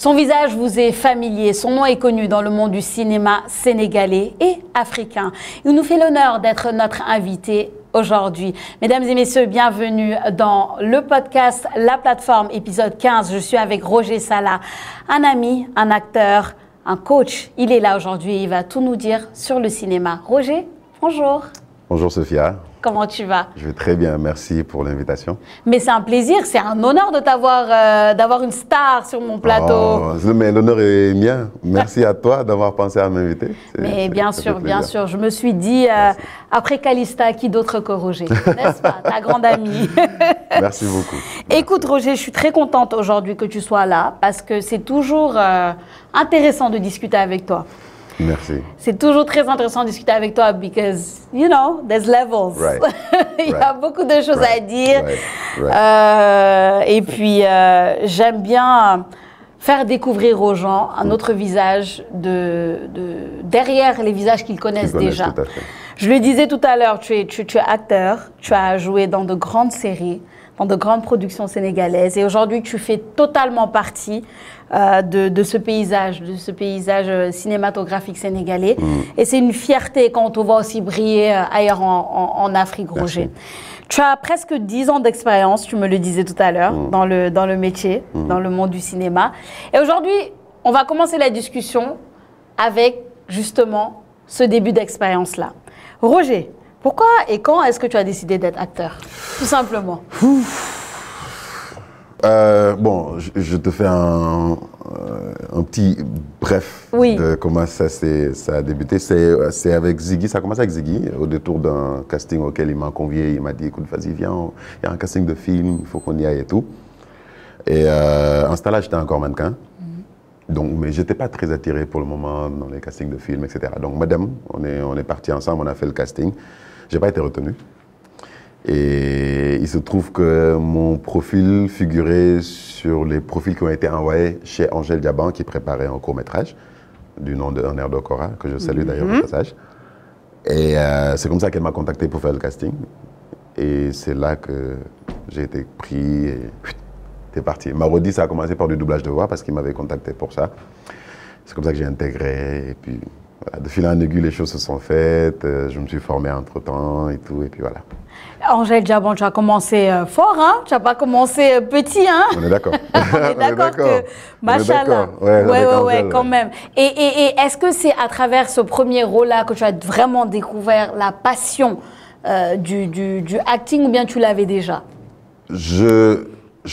Son visage vous est familier, son nom est connu dans le monde du cinéma sénégalais et africain. Il nous fait l'honneur d'être notre invité aujourd'hui. Mesdames et messieurs, bienvenue dans le podcast La Plateforme, épisode 15. Je suis avec Roger Sala, un ami, un acteur, un coach. Il est là aujourd'hui et il va tout nous dire sur le cinéma. Roger, bonjour. Bonjour Sophia. Comment tu vas? Je vais très bien, merci pour l'invitation. Mais c'est un plaisir, c'est un honneur de t'avoir, d'avoir une star sur mon plateau. Oh, mais l'honneur est mien. Merci à toi d'avoir pensé à m'inviter. Mais bien sûr, je me suis dit, après Calista, qui d'autre que Roger, n'est-ce pas, ta grande amie. Merci beaucoup. Écoute Roger, je suis très contente aujourd'hui que tu sois là, parce que c'est toujours intéressant de discuter avec toi. Merci. C'est toujours très intéressant de discuter avec toi because, you know, there's levels. Right. Il y a beaucoup de choses à dire. Et puis, j'aime bien faire découvrir aux gens un autre visage derrière les visages qu'ils connaissent déjà. Tout à fait. Je le disais tout à l'heure, tu es acteur, tu as joué dans de grandes séries, dans de grandes productions sénégalaises. Et aujourd'hui, tu fais totalement partie de ce paysage cinématographique sénégalais. Et c'est une fierté quand on te voit aussi briller ailleurs en Afrique, Roger. Merci. Tu as presque 10 ans d'expérience, tu me le disais tout à l'heure, dans le métier, dans le monde du cinéma. Et aujourd'hui, on va commencer la discussion avec justement ce début d'expérience-là. Roger, pourquoi et quand est-ce que tu as décidé d'être acteur? Tout simplement. Bon, je te fais un petit bref de comment ça a débuté. C'est avec Ziggy, ça a commencé avec Ziggy, au détour d'un casting auquel il m'a convié. Il m'a dit, écoute, vas-y, viens, il y a un casting de film, il faut qu'on y aille et tout. Et en ce temps-là, j'étais encore mannequin. Donc, mais je n'étais pas très attiré pour le moment dans les castings de films, etc. Donc, madame, on est partis ensemble, on a fait le casting. Je n'ai pas été retenu. Et il se trouve que mon profil figurait sur les profils qui ont été envoyés chez Angèle Diaban, qui préparait un court-métrage du nom de Erdo Cora, que je salue d'ailleurs au passage. Et c'est comme ça qu'elle m'a contacté pour faire le casting. Et c'est là que j'ai été pris et c'est parti. Marodi, ça a commencé par du doublage de voix parce qu'il m'avait contacté pour ça. C'est comme ça que j'ai intégré. Et puis, voilà, de fil en aiguille, les choses se sont faites. Je me suis formé entre-temps et tout. Et puis voilà. Angèle Diaban, tu as commencé fort, hein? Tu n'as pas commencé petit, hein? On est d'accord. On est d'accord que, machallah. Ouais, quand même. Et est-ce que c'est à travers ce premier rôle-là que tu as vraiment découvert la passion du acting ou bien tu l'avais déjà? Je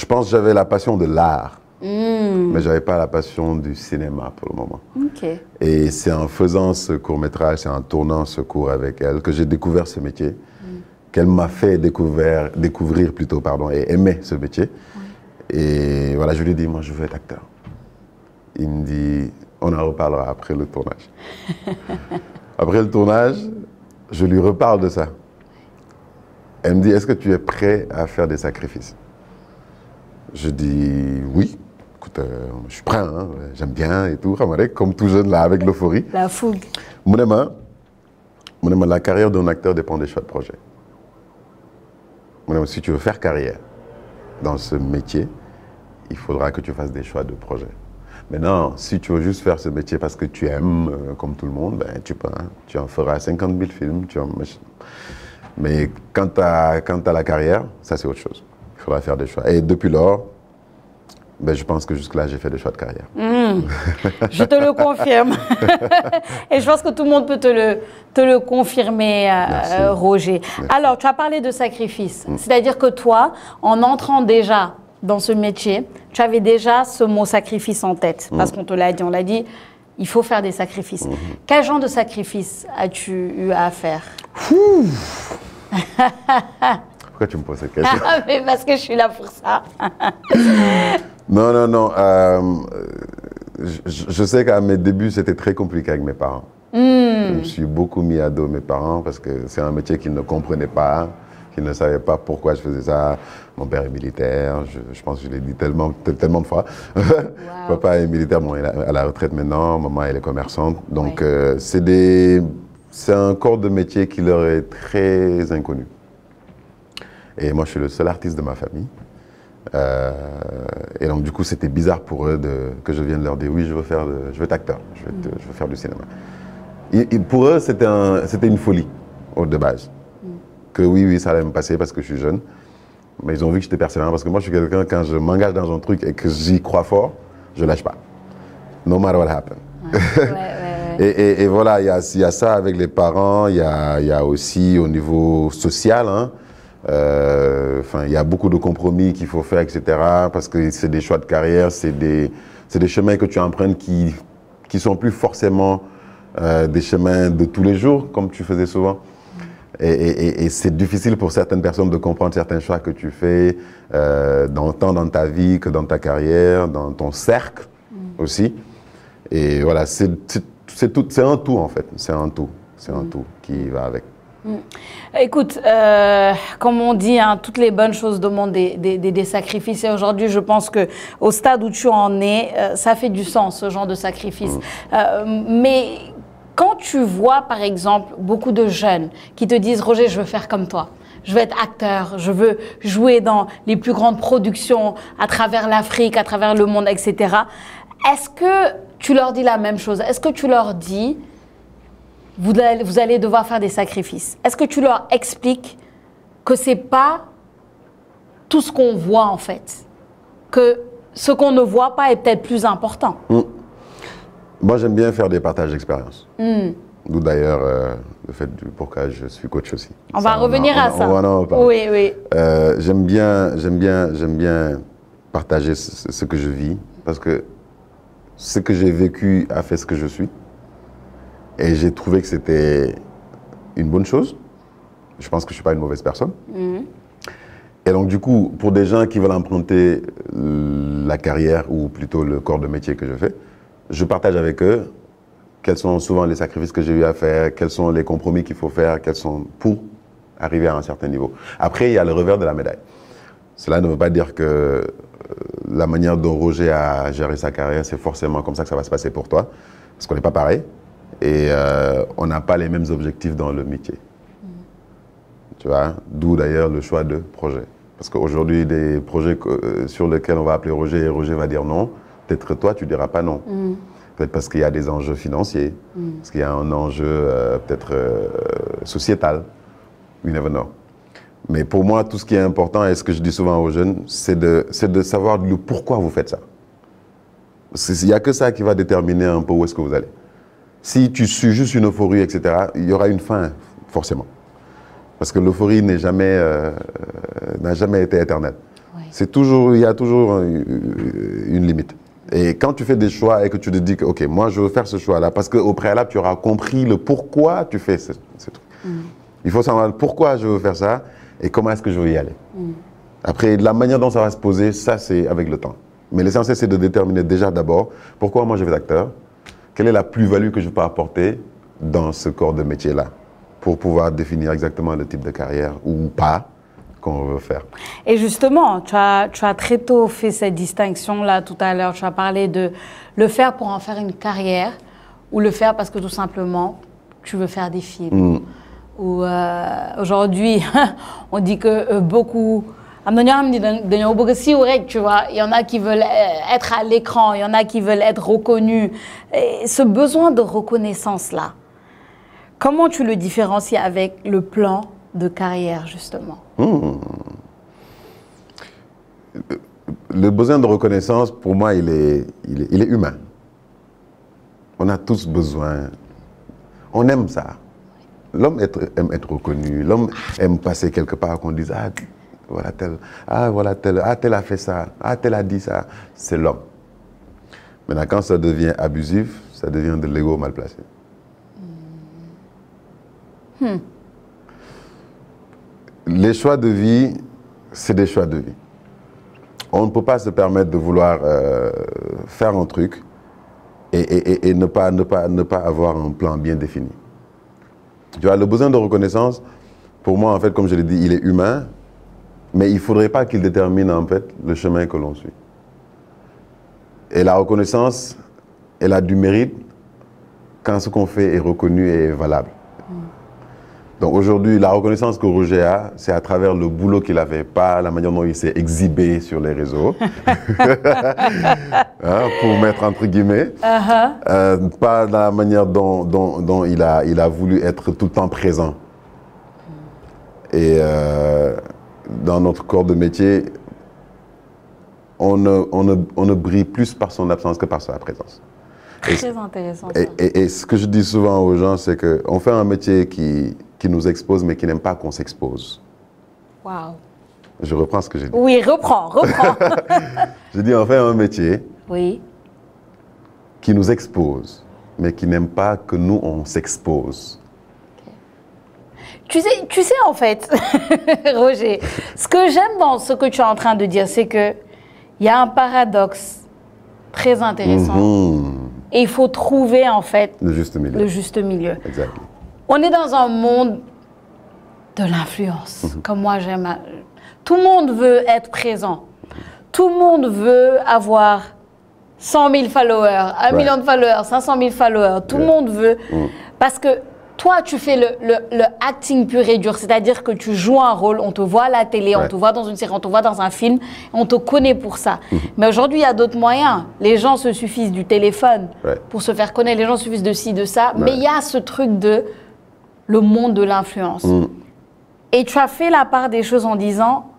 pense que j'avais la passion de l'art, mais je n'avais pas la passion du cinéma pour le moment. Okay. Et c'est en faisant ce court-métrage, c'est en tournant ce court avec elle que j'ai découvert ce métier. Qu'elle m'a fait découvrir et aimer ce métier. Et voilà, je lui ai dit, moi je veux être acteur. Il me dit, on en reparlera après le tournage. Après le tournage, je lui reparle de ça. Elle me dit, est-ce que tu es prêt à faire des sacrifices? Je dis, oui. Écoute, je suis prêt, hein, j'aime bien et tout. Comme tout jeune là, avec l'euphorie. La fougue. La carrière d'un acteur dépend des choix de projet. Si tu veux faire carrière dans ce métier, il faudra que tu fasses des choix de projet. Maintenant, si tu veux juste faire ce métier parce que tu aimes, comme tout le monde, ben, tu peux. Hein, tu en feras 50 000 films. Mais quand tu as la carrière, ça c'est autre chose. Il faudra faire des choix. Et depuis lors, ben, je pense que jusque-là, j'ai fait des choix de carrière. Je te le confirme. Et je pense que tout le monde peut te le confirmer, Roger. Merci. Alors, tu as parlé de sacrifice. C'est-à-dire que toi, en entrant déjà dans ce métier, tu avais déjà ce mot sacrifice en tête. Parce qu'on te l'a dit, il faut faire des sacrifices. Quel genre de sacrifice as-tu eu à faire? Pourquoi tu me poses cette question? Mais parce que je suis là pour ça. Non. Je sais qu'à mes débuts, c'était très compliqué avec mes parents. Je me suis beaucoup mis à dos mes parents parce que c'est un métier qu'ils ne comprenaient pas, qu'ils ne savaient pas pourquoi je faisais ça. Mon père est militaire, je pense que je l'ai dit tellement de fois. Wow. Papa est militaire, bon, il est à la retraite maintenant, maman elle est commerçante. Donc c'est un corps de métier qui leur est très inconnu. Et moi je suis le seul artiste de ma famille. Et donc, du coup, c'était bizarre pour eux que je vienne leur dire oui, je veux être acteur, je veux faire du cinéma. Et pour eux, c'était une folie, de base. Que oui, ça allait me passer parce que je suis jeune. Mais ils ont vu que j'étais persévérant parce que moi, je suis quelqu'un, quand je m'engage dans un truc et que j'y crois fort, je lâche pas. No matter what happens. Et voilà, il y a ça avec les parents, il y a aussi au niveau social, hein. Il y a beaucoup de compromis qu'il faut faire, etc. Parce que c'est des choix de carrière, c'est des chemins que tu empruntes qui sont plus forcément des chemins de tous les jours, comme tu faisais souvent. Et c'est difficile pour certaines personnes de comprendre certains choix que tu fais, tant dans ta vie que dans ta carrière, dans ton cercle aussi. Et voilà, c'est un tout en fait, c'est un tout qui va avec. Écoute, comme on dit, hein, toutes les bonnes choses demandent des sacrifices. Et aujourd'hui, je pense qu'au stade où tu en es, ça fait du sens, ce genre de sacrifice. Mais quand tu vois, par exemple, beaucoup de jeunes qui te disent « Roger, je veux faire comme toi. Je veux être acteur, je veux jouer dans les plus grandes productions à travers l'Afrique, à travers le monde, etc. » Est-ce que tu leur dis la même chose? Est-ce que tu leur dis « Vous allez devoir faire des sacrifices » Est-ce que tu leur expliques que ce n'est pas tout ce qu'on voit en fait? Que ce qu'on ne voit pas est peut-être plus important? Moi, j'aime bien faire des partages d'expérience. D'où d'ailleurs le fait pourquoi je suis coach aussi. On va revenir à ça. Oui. J'aime bien partager ce que je vis parce que ce que j'ai vécu a fait ce que je suis. Et j'ai trouvé que c'était une bonne chose. Je pense que je ne suis pas une mauvaise personne. Et donc, du coup, pour des gens qui veulent emprunter la carrière ou plutôt le corps de métier que je fais, je partage avec eux quels sont souvent les sacrifices que j'ai eu à faire, quels sont les compromis qu'il faut faire, pour arriver à un certain niveau. Après, il y a le revers de la médaille. Cela ne veut pas dire que la manière dont Roger a géré sa carrière, c'est forcément comme ça que ça va se passer pour toi, parce qu'on n'est pas pareil et on n'a pas les mêmes objectifs dans le métier. Tu vois, d'où d'ailleurs le choix de projet. Parce qu'aujourd'hui, des projets sur lesquels on va appeler Roger et Roger va dire non, peut-être toi, tu ne diras pas non. Peut-être parce qu'il y a des enjeux financiers, parce qu'il y a un enjeu peut-être sociétal. You never know. Mais pour moi, tout ce qui est important, et ce que je dis souvent aux jeunes, c'est de savoir le pourquoi vous faites ça. Il n'y a que ça qui va déterminer un peu où est-ce que vous allez. Si tu suis juste une euphorie, etc., il y aura une fin, forcément. Parce que l'euphorie n'a jamais été éternelle. Il y a toujours une limite. Et quand tu fais des choix et que tu te dis que, OK, moi, je veux faire ce choix-là, parce qu'au préalable, tu auras compris le pourquoi tu fais ce truc. Il faut savoir pourquoi je veux faire ça et comment est-ce que je veux y aller. Après, la manière dont ça va se poser, ça, c'est avec le temps. Mais l'essentiel, c'est de déterminer déjà d'abord pourquoi moi, je vais être acteur, quelle est la plus-value que je peux apporter dans ce corps de métier-là, pour pouvoir définir exactement le type de carrière ou pas qu'on veut faire. Et justement, tu as très tôt fait cette distinction-là tout à l'heure. Tu as parlé de le faire pour en faire une carrière ou le faire parce que tout simplement, tu veux faire des films. Aujourd'hui, on dit que beaucoup... Tu vois, il y en a qui veulent être à l'écran, il y en a qui veulent être reconnus. Et ce besoin de reconnaissance-là, comment tu le différencies avec le plan de carrière, justement? Le besoin de reconnaissance, pour moi, il est humain. On a tous besoin. On aime ça. L'homme aime être reconnu. L'homme aime passer quelque part qu'on dise « Ah, voilà tel a fait ça. Ah, tel a dit ça. » C'est l'homme. Maintenant, quand ça devient abusif, ça devient de l'ego mal placé. Les choix de vie, c'est des choix de vie. On ne peut pas se permettre de vouloir faire un truc et ne pas avoir un plan bien défini. Tu vois, le besoin de reconnaissance, pour moi, en fait, comme je l'ai dit, il est humain, mais il ne faudrait pas qu'il détermine, en fait, le chemin que l'on suit. Et la reconnaissance, elle a du mérite quand ce qu'on fait est reconnu et est valable. Donc aujourd'hui, la reconnaissance que Roger a, c'est à travers le boulot qu'il avait, pas la manière dont il s'est exhibé sur les réseaux, hein, pour mettre entre guillemets, pas dans la manière dont il a voulu être tout le temps présent. Et dans notre corps de métier, on ne brille plus par son absence que par sa présence. Très intéressant. Et ce que je dis souvent aux gens, c'est qu'on fait un métier qui nous expose, mais qui n'aime pas qu'on s'expose. Waouh. Je reprends ce que j'ai dit. Oui, reprends. Je dis, on fait un métier qui nous expose, mais qui n'aime pas que nous, on s'expose. Tu sais, en fait, Roger, ce que j'aime dans ce que tu es en train de dire, c'est qu'il y a un paradoxe très intéressant. Et il faut trouver, en fait, le juste milieu. Exactement. On est dans un monde de l'influence, comme moi j'aime. Tout le monde veut être présent. Tout le monde veut avoir 100 000 followers, 1 million de followers, 500 000 followers. Tout le monde veut. Parce que toi, tu fais le acting pur et dur, c'est-à-dire que tu joues un rôle, on te voit à la télé, on te voit dans une série, on te voit dans un film, on te connaît pour ça. Mais aujourd'hui, il y a d'autres moyens. Les gens se suffisent du téléphone pour se faire connaître, les gens suffisent de ci, de ça. Mais il y a ce truc de le monde de l'influence. Et tu as fait la part des choses en disant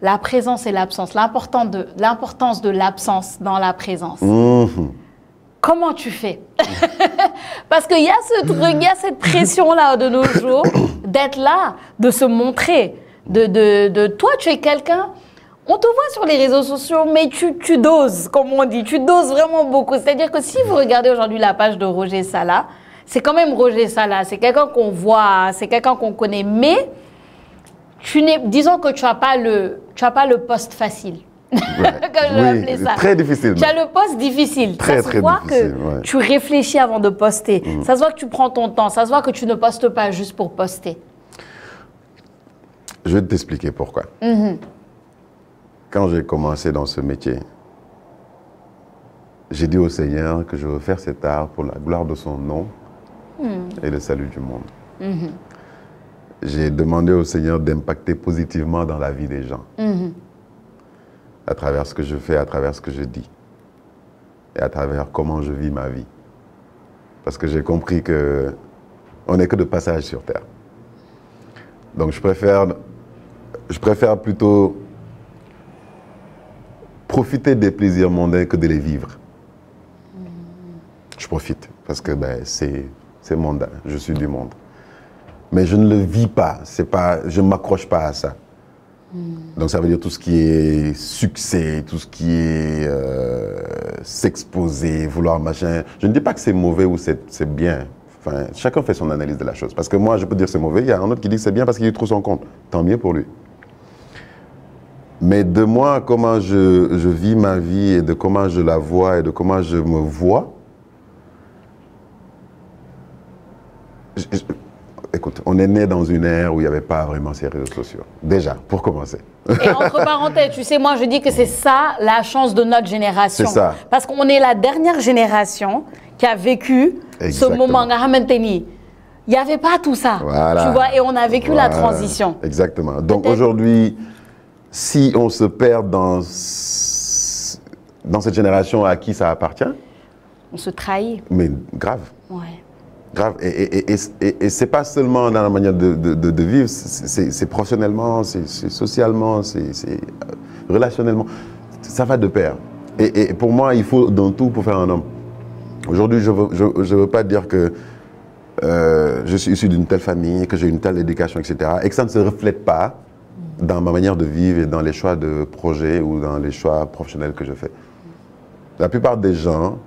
la présence et l'absence, l'importance de l'absence dans la présence. Comment tu fais? Parce qu'il y a ce truc, il y a cette pression-là de nos jours d'être là, de se montrer. Toi, tu es quelqu'un, on te voit sur les réseaux sociaux, mais tu doses, comme on dit, tu doses vraiment beaucoup. C'est-à-dire que si vous regardez aujourd'hui la page de Roger Sala, c'est quand même Roger Sala, c'est quelqu'un qu'on voit, c'est quelqu'un qu'on connaît, mais disons que tu n'as pas le poste facile. Très difficile. Tu as le poste difficile. Ça se voit que tu réfléchis avant de poster. Ça se voit que tu prends ton temps. Ça se voit que tu ne postes pas juste pour poster. Je vais t'expliquer pourquoi. Quand j'ai commencé dans ce métier, j'ai dit au Seigneur que je veux faire cet art pour la gloire de son nom et le salut du monde. J'ai demandé au Seigneur d'impacter positivement dans la vie des gens. À travers ce que je fais, à travers ce que je dis. Et à travers comment je vis ma vie. Parce que j'ai compris qu'on n'est que de passage sur Terre. Donc je préfère plutôt profiter des plaisirs mondains que de les vivre. Je profite parce que c'est mondain, je suis du monde. Mais je ne le vis pas, je ne m'accroche pas à ça. Donc ça veut dire tout ce qui est succès, tout ce qui est s'exposer, vouloir machin. Je ne dis pas que c'est mauvais ou c'est bien. Enfin, chacun fait son analyse de la chose. Parce que moi, je peux dire que c'est mauvais. Il y a un autre qui dit que c'est bien parce qu'il y trouve son compte. Tant mieux pour lui. Mais de moi, comment je vis ma vie et de comment je la vois et de comment je me vois, écoute, on est né dans une ère où il n'y avait pas vraiment ces réseaux sociaux. Déjà, pour commencer. Et entre parenthèses, tu sais, moi je dis que c'est ça la chance de notre génération. C'est ça. Parce qu'on est la dernière génération qui a vécu ce moment. Il n'y avait pas tout ça. Voilà. Tu vois, et on a vécu la transition. Exactement. Donc aujourd'hui, si on se perd dans cette génération à qui ça appartient. On se trahit. Mais grave. Ouais. Grave. Et c'est pas seulement dans la manière de vivre, c'est professionnellement, c'est socialement, c'est relationnellement. Ça va de pair. Et pour moi, il faut d'un tout pour faire un homme. Aujourd'hui, je veux pas dire que je suis issu d'une telle famille, que j'ai une telle éducation, etc. Et que ça ne se reflète pas dans ma manière de vivre et dans les choix de projet ou dans les choix professionnels que je fais. La plupart des gens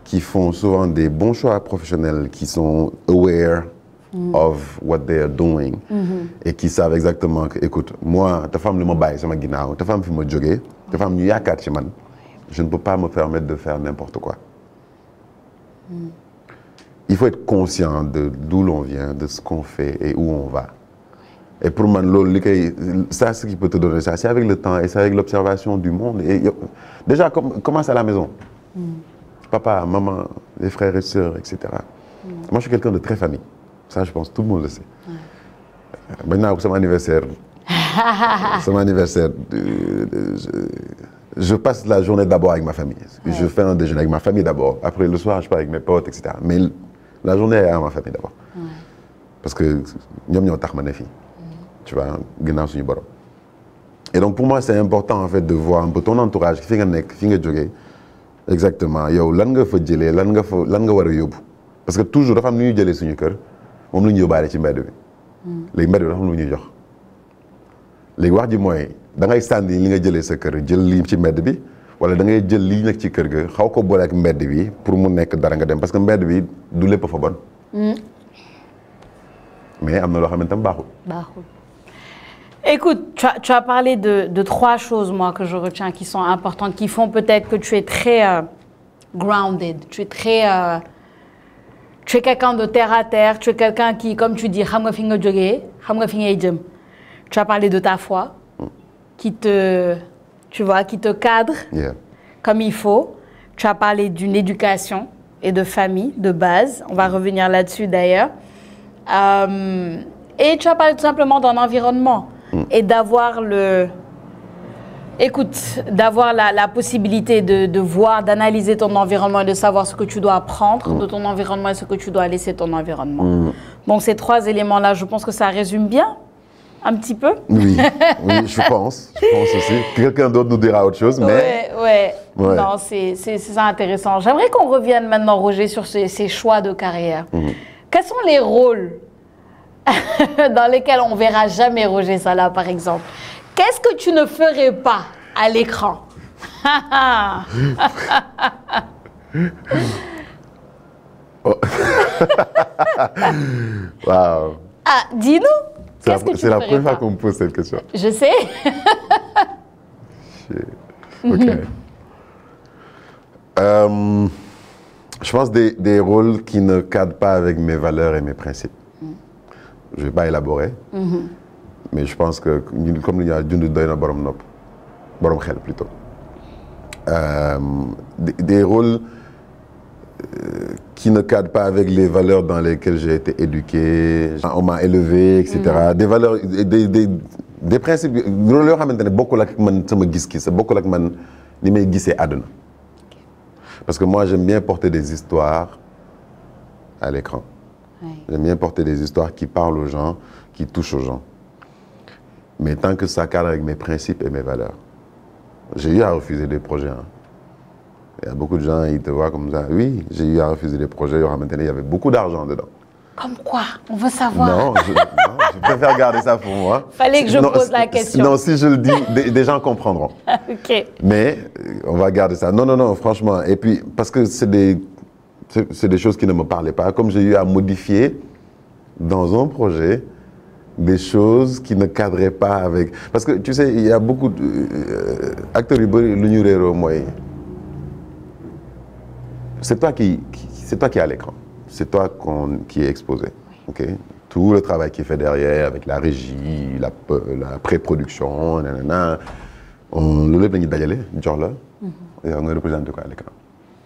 qui font souvent des bons choix professionnels, qui sont aware of what they are doing et qui savent exactement que, écoute, moi, ta femme ne m'a baillé, c'est ma guinao, ta femme fait me jogger, ta femme n'y a qu'à man. Je ne peux pas me permettre de faire n'importe quoi. Il faut être conscient de d'où l'on vient, de ce qu'on fait et où on va. Et pour moi, ça, ce qui peut te donner ça, c'est avec le temps et c'est avec l'observation du monde. Et, déjà, commence à la maison. Papa, maman, les frères et sœurs, etc. Moi, je suis quelqu'un de très famille. Ça, je pense que tout le monde le sait. Maintenant, c'est mon anniversaire. C'est mon anniversaire. Je passe la journée d'abord avec ma famille. Je fais un déjeuner avec ma famille d'abord. Après, le soir, je pars avec mes potes, etc. Mais la journée est à ma famille d'abord. Parce que nous sommes tous filles. Tu vois, et donc, pour moi, c'est important, en fait, de voir un peu ton entourage. Exactement. Yo, lan nga fa jëlé lan nga wara yobbu parce que toujours dafa am ñu jëlé suñu kër mom la ñu yóbbaale ci mbéd bi légui mbéd bi dafa am lu ñuy jox légui wax ji mooy da ngay sànni li nga jëlee sa kër jël lii ci mbéd bi wala da ngay jël lii nekk ci kër ga xaw ko boole ak mbéd bi pour mu nekk dara nga dem parce que mbéd bi du lépp fa bon mais am na loo xam ne tam baaxul. Écoute, tu as parlé de 3 choses, moi, que je retiens, qui sont importantes, qui font peut-être que tu es très grounded, tu es quelqu'un de terre à terre, tu es quelqu'un qui, comme tu dis, tu as parlé de ta foi, qui te cadre comme il faut. Tu as parlé d'une éducation et de famille, de base. On va revenir là-dessus, d'ailleurs. Et tu as parlé tout simplement d'un environnement. Et d'avoir la possibilité de voir, d'analyser ton environnement et de savoir ce que tu dois apprendre de ton environnement et ce que tu dois laisser ton environnement. Donc ces 3 éléments-là, je pense que ça résume bien, un petit peu. Oui, je pense aussi. Quelqu'un d'autre nous dira autre chose, mais... Ouais. Non, c'est ça intéressant. J'aimerais qu'on revienne maintenant, Roger, sur ces choix de carrière. Quels sont les rôles dans lesquels on ne verra jamais Roger Sala, par exemple? Qu'est-ce que tu ne ferais pas à l'écran? Waouh. Ah, dis-nous. C'est la première fois qu'on me pose cette question. Je sais. Ok. Je pense des rôles qui ne cadrent pas avec mes valeurs et mes principes. Je ne vais pas élaborer, mais je pense que, comme il y a borom xel plutôt. Des rôles qui ne cadrent pas avec les valeurs dans lesquelles j'ai été éduqué, on m'a élevé, etc. Des valeurs, des principes, loolu yoo xamante ne bokkul ak man sama gis-gis, bokkul ak man ni may gisee àdduna. Parce que moi, j'aime bien porter des histoires à l'écran. J'aime bien porter des histoires qui parlent aux gens, qui touchent aux gens. Mais tant que ça cadre avec mes principes et mes valeurs. J'ai eu à refuser des projets. Il y a beaucoup de gens, ils te voient comme ça. Oui, j'ai eu à refuser des projets. Maintenant, il y avait beaucoup d'argent dedans. Comme quoi? On veut savoir. Non, je préfère garder ça pour moi. Fallait que je pose la question. Non, si je le dis, des gens comprendront. Ok. Mais on va garder ça. Non, franchement. Et puis, parce que c'est des choses qui ne me parlaient pas. Comme j'ai eu à modifier dans un projet des choses qui ne cadraient pas avec... Parce que tu sais, il y a beaucoup d'acteurs c'est toi qui es à l'écran. C'est toi qui est exposé. Okay? Tout le travail qui est fait derrière avec la régie, la pré-production, on le lève et on représente quoi à l'écran.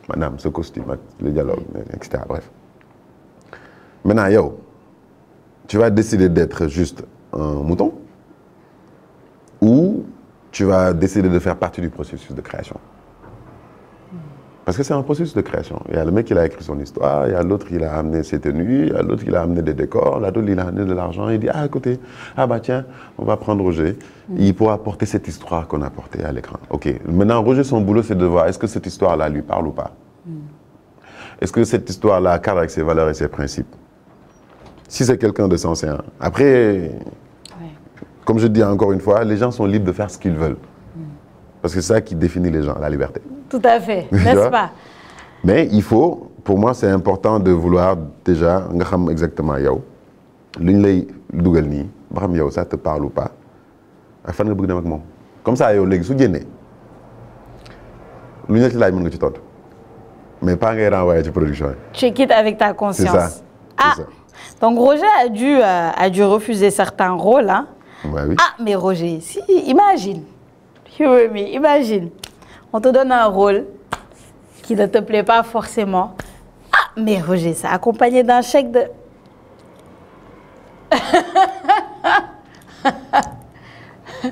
Madame, ce costume, le dialogue, etc. Bref. Maintenant, yo, tu vas décider d'être juste un mouton ou tu vas décider de faire partie du processus de création. Parce que c'est un processus de création. Il y a le mec qui a écrit son histoire, il y a l'autre qui a amené ses tenues, il y a l'autre qui a amené des décors, l'autre il a amené de l'argent, il dit à côté, tiens, on va prendre Roger, il pourra apporter cette histoire qu'on a portée à l'écran. Ok, maintenant Roger, son boulot c'est de voir est-ce que cette histoire-là lui parle ou pas. Est-ce que cette histoire-là cadre avec ses valeurs et ses principes. Si c'est quelqu'un de sensé, après, comme je dis encore une fois, les gens sont libres de faire ce qu'ils veulent. Parce que c'est ça qui définit les gens, la liberté. Tout à fait, n'est-ce pas? Mais il faut, pour moi, c'est important de vouloir déjà, exactement, ça te parle ou pas. Comme ça, mais pas renvoyer la production. Tu quittes avec ta conscience. C'est ça. Ah, ça. Donc Roger a dû refuser certains rôles. Hein? Ouais, oui. Ah, mais Roger, si, imagine. Imagine. On te donne un rôle qui ne te plaît pas forcément. Ah, mais Roger, ça accompagné d'un chèque de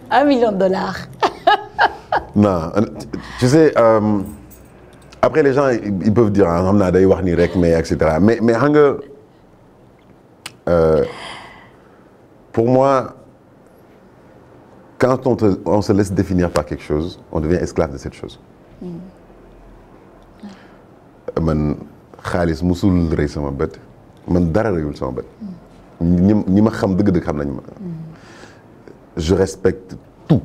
$1 million. Non, tu sais, après les gens, ils peuvent dire, mais etc. Mais pour moi, quand on se laisse définir par quelque chose, on devient esclave de cette chose. Man xaalis musul rëy sama bët man dara rëyul sama bët ñi ma xam dëgg-dëgg xam nañ ma. Je respecte tout,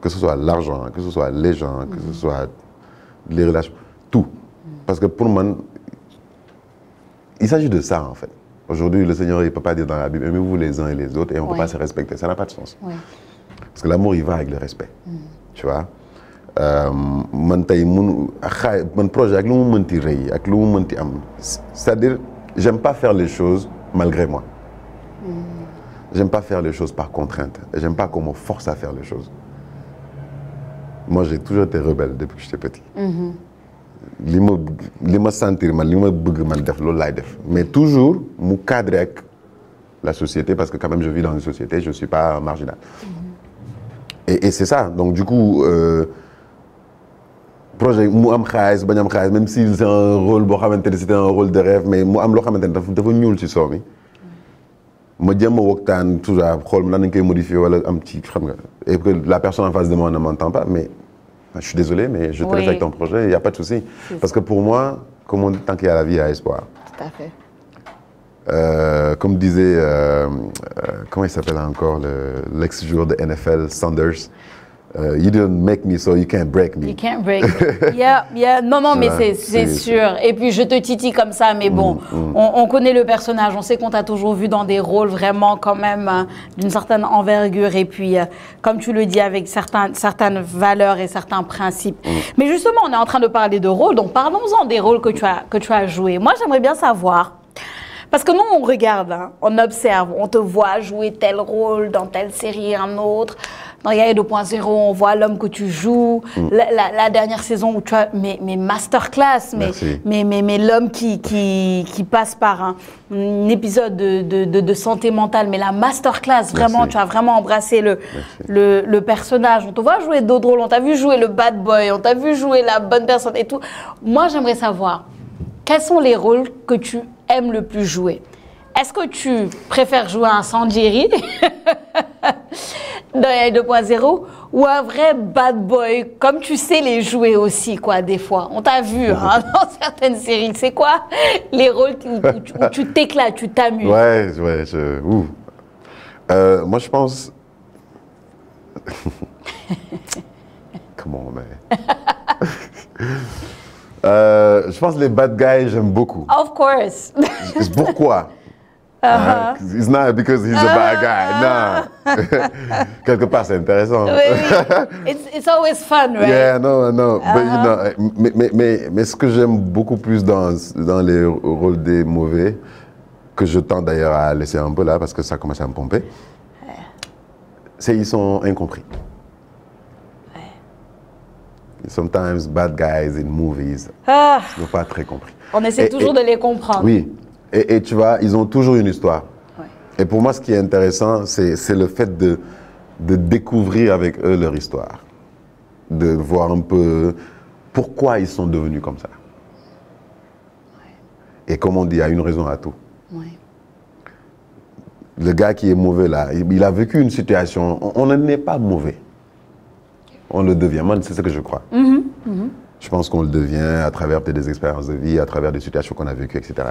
que ce soit l'argent, que ce soit les gens, que ce soit les relations, tout. Parce que pour moi, il s'agit de ça en fait. Aujourd'hui, le Seigneur, il ne peut pas dire dans la Bible, aimez-vous les uns et les autres, et on ne peut pas se respecter. Ça n'a pas de sens. Parce que l'amour, il va avec le respect. Tu vois? Mon projet, c'est-à-dire, j'aime pas faire les choses malgré moi. J'aime pas faire les choses par contrainte. J'aime pas qu'on me force à faire les choses. Moi, j'ai toujours été rebelle depuis que j'étais petit. Lima sentir man, lima bëgg man def loolu laay def. Mais toujours mu cadrer avec la société parce que quand même je vis dans une société, je suis pas marginal. Et c'est ça. Donc du coup, projet mu am xaalis bañ am xaalis, même si c'est un rôle boo xamante ne c'était un rôle de rêve, mais mu am loo xamante ne dafa ñuul ci soo mi. Ma jéem a waxtaan toujours xool nan nañ koy modifier wala am ci xam nga. Et que la personne en face de moi ne m'entend pas, mais je suis désolé, mais je te laisse avec ton projet, il n'y a pas de souci. Parce que pour moi, comme on dit, tant qu'il y a la vie, il y a espoir. Tout à fait. Comme disait, comment il s'appelle encore, l'ex-joueur de NFL, Sanders, you didn't make me, so you can't break me. You can't break me. Yeah. Non, mais c'est sûr. Et puis je te titille comme ça, mais bon, on connaît le personnage, on sait qu'on t'a toujours vu dans des rôles vraiment quand même d'une certaine envergure. Et puis, comme tu le dis, avec certaines valeurs et certains principes. Mais justement, on est en train de parler de rôles, donc parlons-en des rôles que tu as joués. Moi, j'aimerais bien savoir. Parce que nous, on regarde, hein, on observe, on te voit jouer tel rôle dans telle série, un autre. Dans Yaya 2.0, on voit l'homme que tu joues. La dernière saison où tu as mais masterclass, mais l'homme qui passe par un épisode de santé mentale, mais la masterclass, vraiment, tu as vraiment embrassé le personnage. On te voit jouer d'autres rôles, on t'a vu jouer le bad boy, on t'a vu jouer la bonne personne et tout. Moi, j'aimerais savoir, quels sont les rôles que tu aimes le plus jouer? Est-ce que tu préfères jouer un Sanjiri dans Yaya 2.0 ou un vrai bad boy, comme tu sais les jouer aussi, quoi, des fois? On t'a vu hein, dans certaines séries. C'est quoi les rôles où tu t'éclates, tu t'amuses? Ouais. Moi, je pense... Comment, mais... je pense que les bad guys, j'aime beaucoup. Of course. Pourquoi? It's not because he's a bad guy. Non. Quelque part, c'est intéressant. It's always fun, right? Yeah, no. But, you know, mais ce que j'aime beaucoup plus dans les rôles des mauvais, que je tends d'ailleurs à laisser un peu là, parce que ça commence à me pomper, c'est qu'ils sont incompris. Sometimes bad guys in movies ne sont pas très compris. On essaie toujours de les comprendre. Oui. Et tu vois, ils ont toujours une histoire. Ouais. Et pour moi, ce qui est intéressant, c'est le fait de découvrir avec eux leur histoire. De voir un peu pourquoi ils sont devenus comme ça. Ouais. Et comme on dit, il y a une raison à tout. Ouais. Le gars qui est mauvais là, il a vécu une situation, on n'est pas mauvais. On le devient, moi, c'est ce que je crois. Je pense qu'on le devient à travers peut-être des expériences de vie, à travers des situations qu'on a vécues, etc.,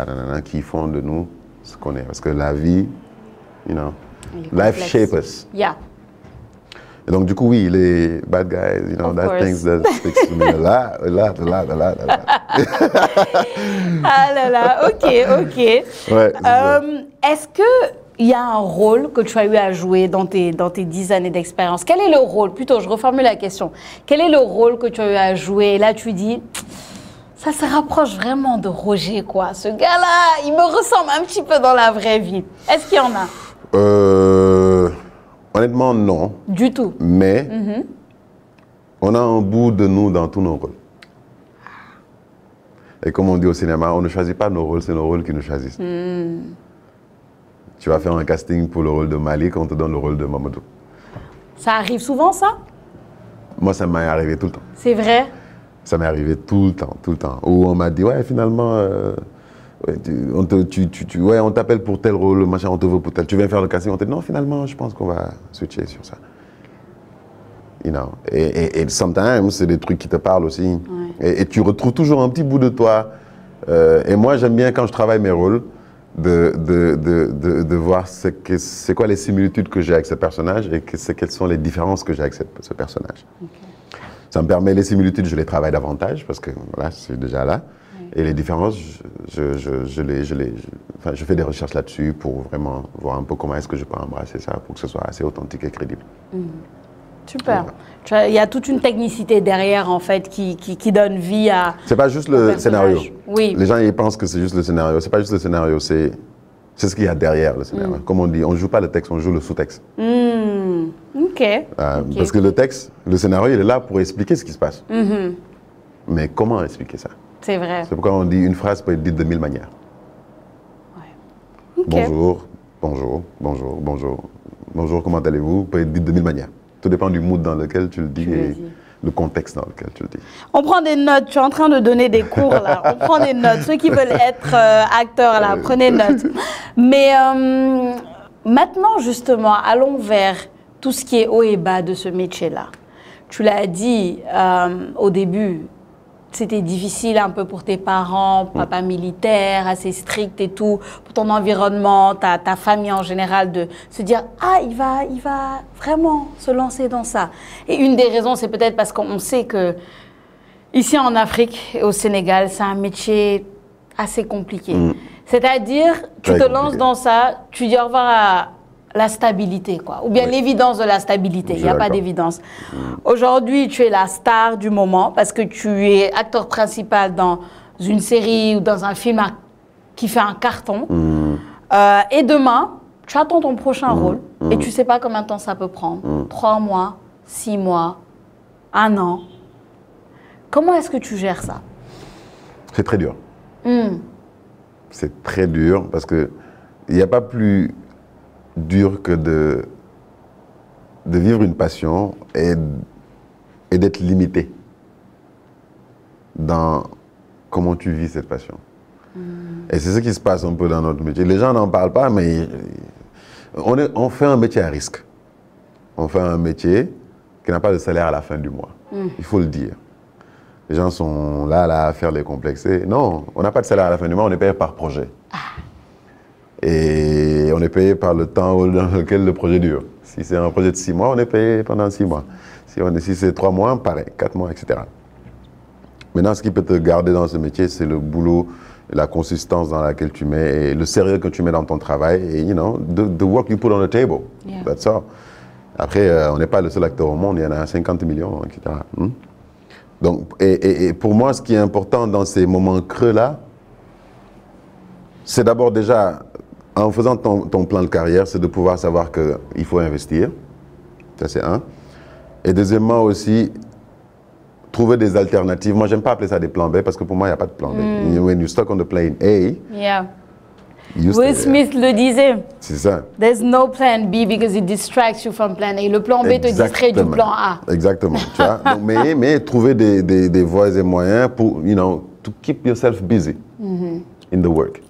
qui font de nous ce qu'on est. Parce que la vie, you know, life shapes us. Yeah. Et donc, du coup, oui, les bad guys, you know, that things that sticks to me a lot. Ah là là, ok. Ouais, est-ce que il y a un rôle que tu as eu à jouer dans tes 10 années d'expérience? Quel est le rôle? Plutôt, je reformule la question. Quel est le rôle que tu as eu à jouer? Et là, tu dis, ça se rapproche vraiment de Roger, quoi. Ce gars-là, il me ressemble un petit peu dans la vraie vie. Est-ce qu'il y en a? Honnêtement, non. Du tout. Mais on a un bout de nous dans tous nos rôles. Et comme on dit au cinéma, on ne choisit pas nos rôles, c'est nos rôles qui nous choisissent. Tu vas faire un casting pour le rôle de Malik, on te donne le rôle de Mamadou. Ça arrive souvent, ça? Moi, ça m'est arrivé tout le temps. C'est vrai? Ça m'est arrivé tout le temps. Où on m'a dit, ouais, finalement, on t'appelle pour tel rôle, machin, on te veut pour tel. Tu viens faire le casting, on te dit, non, finalement, je pense qu'on va switcher sur ça. You know. Et sometimes, c'est des trucs qui te parlent aussi. Ouais. Et tu retrouves toujours un petit bout de toi. Et moi, j'aime bien, quand je travaille mes rôles, de voir c'est quoi les similitudes que j'ai avec ce personnage et quelles sont les différences que j'ai avec ce personnage. Okay. Ça me permet, les similitudes, je les travaille davantage parce que voilà, c'est déjà là. Oui. Et les différences, je fais des recherches là-dessus pour vraiment voir un peu comment est-ce que je peux embrasser ça pour que ce soit assez authentique et crédible. Super. Il y a toute une technicité derrière, en fait, qui donne vie à... C'est pas juste le scénario. Oui. Les gens, ils pensent que c'est juste le scénario. C'est pas juste le scénario, c'est ce qu'il y a derrière le scénario. Comme on dit, on joue pas le texte, on joue le sous-texte. Okay. Parce que le texte, le scénario, il est là pour expliquer ce qui se passe. Mais comment expliquer ça? C'est vrai. C'est pourquoi on dit une phrase peut être dite de 1000 manières. Ouais. Okay. Bonjour, comment allez-vous? Peut être dit de 1000 manières. Tout dépend du mood dans lequel tu le dis et le contexte dans lequel tu le dis. On prend des notes. Tu es en train de donner des cours là. On prend des notes. Ceux qui veulent être acteurs là, prenez note. Mais maintenant justement, allons vers tout ce qui est haut et bas de ce métier-là. Tu l'as dit au début. C'était difficile un peu pour tes parents, papa militaire, assez strict et tout, pour ton environnement, ta famille en général, de se dire « Ah, il va vraiment se lancer dans ça ». Et une des raisons, c'est peut-être parce qu'on sait que ici en Afrique et au Sénégal, c'est un métier assez compliqué. C'est-à-dire, tu te lances dans ça, tu dis au revoir à la stabilité, quoi. Ou bien l'évidence de la stabilité. Il n'y a pas d'évidence. Aujourd'hui, tu es la star du moment parce que tu es acteur principal dans une série ou dans un film qui fait un carton. Et demain, tu attends ton prochain rôle et tu ne sais pas combien de temps ça peut prendre. 3 mois, 6 mois, 1 an. Comment est-ce que tu gères ça? C'est très dur. C'est très dur parce qu'il n'y a pas plus dur que de vivre une passion et d'être limité dans comment tu vis cette passion. Et c'est ce qui se passe un peu dans notre métier. Les gens n'en parlent pas, mais on fait un métier à risque. On fait un métier qui n'a pas de salaire à la fin du mois. Il faut le dire. Les gens sont là à faire les complexés. Non, on n'a pas de salaire à la fin du mois, on est payé par projet. Et on est payé par le temps dans lequel le projet dure. Si c'est un projet de 6 mois, on est payé pendant 6 mois. Si c'est 3 mois, pareil, 4 mois, etc. Maintenant, ce qui peut te garder dans ce métier, c'est le boulot, la consistance dans laquelle tu mets et le sérieux que tu mets dans ton travail et, you know, the work you put on the table. Yeah. That's all. Après, on n'est pas le seul acteur au monde, il y en a 50 millions, etc. Donc, et pour moi, ce qui est important dans ces moments creux-là, c'est d'abord déjà, en faisant ton plan de carrière, c'est de pouvoir savoir qu'il faut investir. Ça, c'est un. Et deuxièmement aussi, trouver des alternatives. Moi, j'aime pas appeler ça des plans B parce que pour moi, il n'y a pas de plan B. When you're stuck on the plane A, Will Smith le disait. C'est ça. There's no plan B because it distracts you from plan A. Le plan B te distrait du plan A. Exactement. Tu vois? Donc, mais trouver des voies et moyens pour, you know, to keep yourself busy in the work.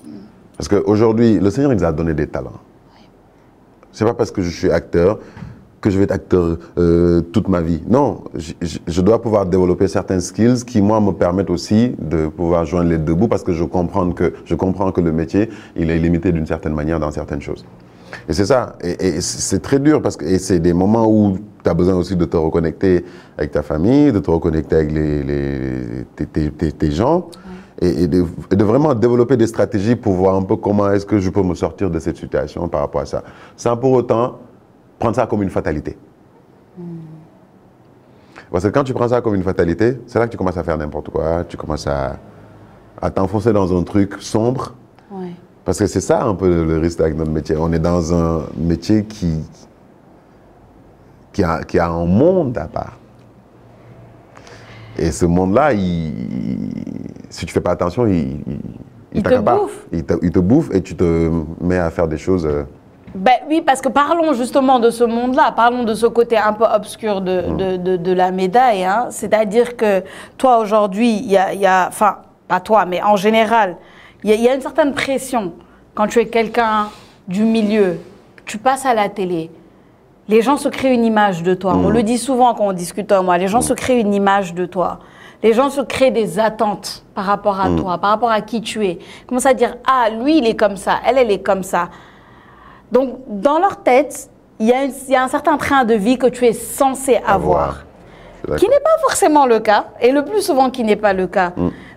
Parce qu'aujourd'hui, le Seigneur, il nous a donné des talents. C'est pas parce que je suis acteur que je vais être acteur toute ma vie. Non, je dois pouvoir développer certains skills qui, moi, me permettent aussi de pouvoir joindre les deux bouts parce que je comprends que le métier, il est limité d'une certaine manière dans certaines choses. Et c'est ça. Et c'est très dur parce que c'est des moments où tu as besoin aussi de te reconnecter avec ta famille, de te reconnecter avec tes gens. Et de vraiment développer des stratégies pour voir un peu comment est-ce que je peux me sortir de cette situation par rapport à ça. Sans pour autant prendre ça comme une fatalité. Parce que quand tu prends ça comme une fatalité, c'est là que tu commences à faire n'importe quoi, tu commences à t'enfoncer dans un truc sombre. Ouais. Parce que c'est ça un peu le risque avec notre métier. On est dans un métier qui a un monde à part. Et ce monde-là, si tu ne fais pas attention, il Il te bouffe. Il te bouffe et tu te mets à faire des choses... Ben oui, parce que parlons justement de ce monde-là, parlons de ce côté un peu obscur de la médaille. Hein. C'est-à-dire que toi, aujourd'hui, il y a, enfin, pas toi, mais en général, il y a une certaine pression quand tu es quelqu'un du milieu, tu passes à la télé. Les gens se créent une image de toi. On le dit souvent quand on discute avec moi. Les gens se créent une image de toi. Les gens se créent des attentes par rapport à toi, par rapport à qui tu es. Ils commencent à dire, ah, lui, il est comme ça, elle est comme ça. Donc, dans leur tête, il y a un certain train de vie que tu es censé avoir. Qui n'est pas forcément le cas, et le plus souvent qui n'est pas le cas.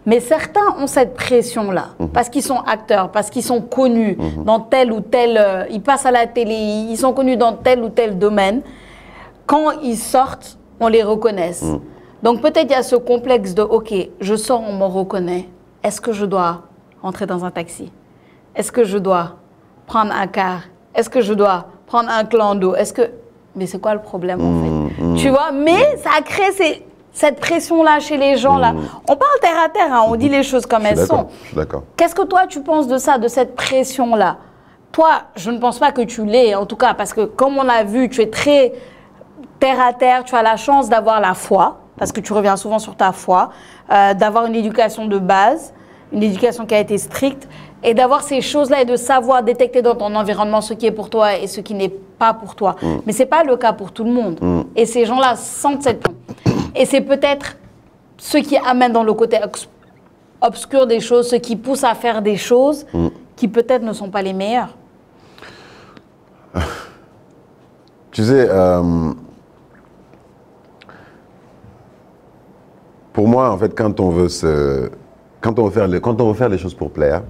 Mais certains ont cette pression-là, parce qu'ils sont acteurs, parce qu'ils sont connus dans tel ou tel... ils passent à la télé, ils sont connus dans tel ou tel domaine. Quand ils sortent, on les reconnaisse. Donc peut-être il y a ce complexe de, ok, je sors, on me reconnaît. Est-ce que je dois rentrer dans un taxi? Est-ce que je dois prendre un car? Est-ce que je dois prendre un clando? Est-ce que... Mais c'est quoi le problème en fait? Tu vois, mais ça a créé cette pression-là chez les gens là. On parle terre à terre, hein, on dit les choses comme elles sont. Je suis d'accord. Qu'est-ce que toi tu penses de ça, de cette pression-là? Toi, je ne pense pas que tu l'aies, en tout cas, parce que comme on l'a vu, tu es très terre à terre, tu as la chance d'avoir la foi, parce que tu reviens souvent sur ta foi, d'avoir une éducation de base, une éducation qui a été stricte, et d'avoir ces choses-là et de savoir détecter dans ton environnement ce qui est pour toi et ce qui n'est pas pour toi. Mais ce n'est pas le cas pour tout le monde. Et ces gens-là sentent cette... Et c'est peut-être ce qui amène dans le côté obscur des choses, ce qui pousse à faire des choses qui peut-être ne sont pas les meilleures. Tu sais, pour moi, en fait, quand on veut faire les choses pour plaire,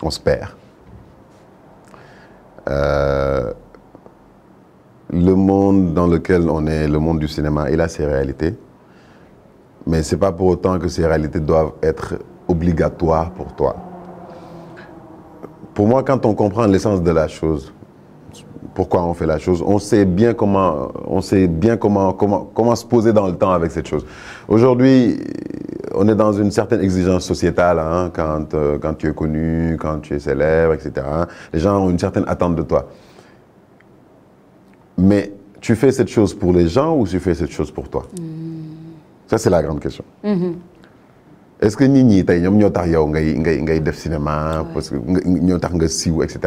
on se perd. Le monde dans lequel on est, le monde du cinéma, il a ses réalités. Mais ce n'est pas pour autant que ces réalités doivent être obligatoires pour toi. Pour moi, quand on comprend l'essence de la chose, pourquoi on fait la chose, on sait bien comment se poser dans le temps avec cette chose. Aujourd'hui, on est dans une certaine exigence sociétale, hein, quand tu es connu, quand tu es célèbre, etc. Les gens ont une certaine attente de toi. Mais tu fais cette chose pour les gens ou tu fais cette chose pour toi? Ça, c'est la grande question. Est-ce que Nini, tu as def cinéma, parce que etc.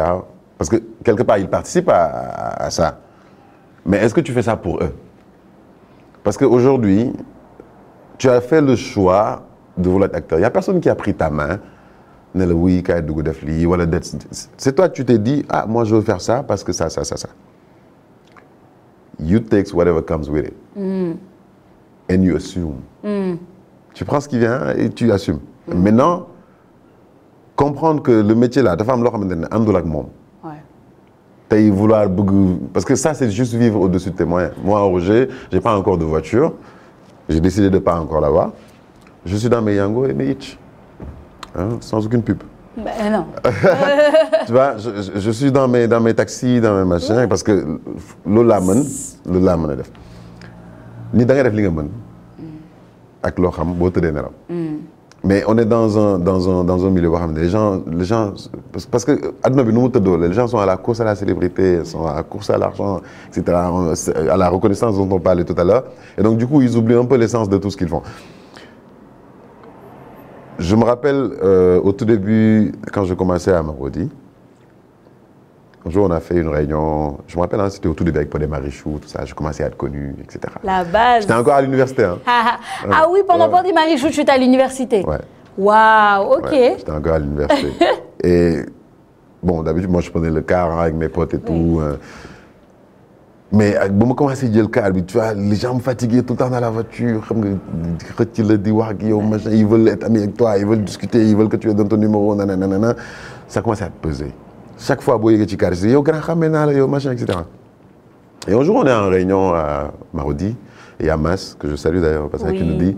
Parce que quelque part, ils participent à ça. Mais est-ce que tu fais ça pour eux? Parce qu'aujourd'hui, tu as fait le choix de vouloir être acteur. Il n'y a personne qui a pris ta main. C'est toi, tu t'es dit, ah, moi je veux faire ça parce que ça. You take whatever comes with it. And you assume. Tu prends ce qui vient et tu assumes. Maintenant, comprendre que le métier là, ta femme, vouloir, parce que ça, c'est juste vivre au-dessus de tes moyens. Moi, Roger, je n'ai pas encore de voiture. J'ai décidé de ne pas encore l'avoir. Je suis dans mes Yango et mes Hitch. Hein, sans aucune pub. Ben non. Tu vois, je suis dans mes taxis, dans mes machins, parce que le lamen est def. Ni da nga def li nga mën ak loo xam boo tëddee nelaw. Mais on est dans un milieu où les gens parce que les gens sont à la course à la célébrité, sont à la course à l'argent, etc., à la reconnaissance dont on parlait tout à l'heure. Et donc du coup, ils oublient un peu l'essence de tout ce qu'ils font. Je me rappelle au tout début, quand je commençais à Marodi, un jour on a fait une réunion, je me rappelle, hein, c'était au tout début avec Podé Marichou, tout ça, je commençais à être connu, etc. La base. J'étais encore à l'université. Hein. Ah oui, pendant Podé Marichou, tu étais à l'université? Ouais. Waouh, ok. Ouais, j'étais encore à l'université. Et bon, d'habitude, moi je prenais le car hein, avec mes potes et tout. Mais bon, moi, commencé à dire le car, tu vois, les gens me fatiguaient tout le temps dans la voiture. Ils veulent être amis avec toi, ils veulent discuter, ils veulent que tu donnes ton numéro, nanana. Ça commençait à te peser. Chaque fois, etc. Et un jour, on est en réunion à Marodi, et à Mas, que je salue d'ailleurs, parce qu'il nous dit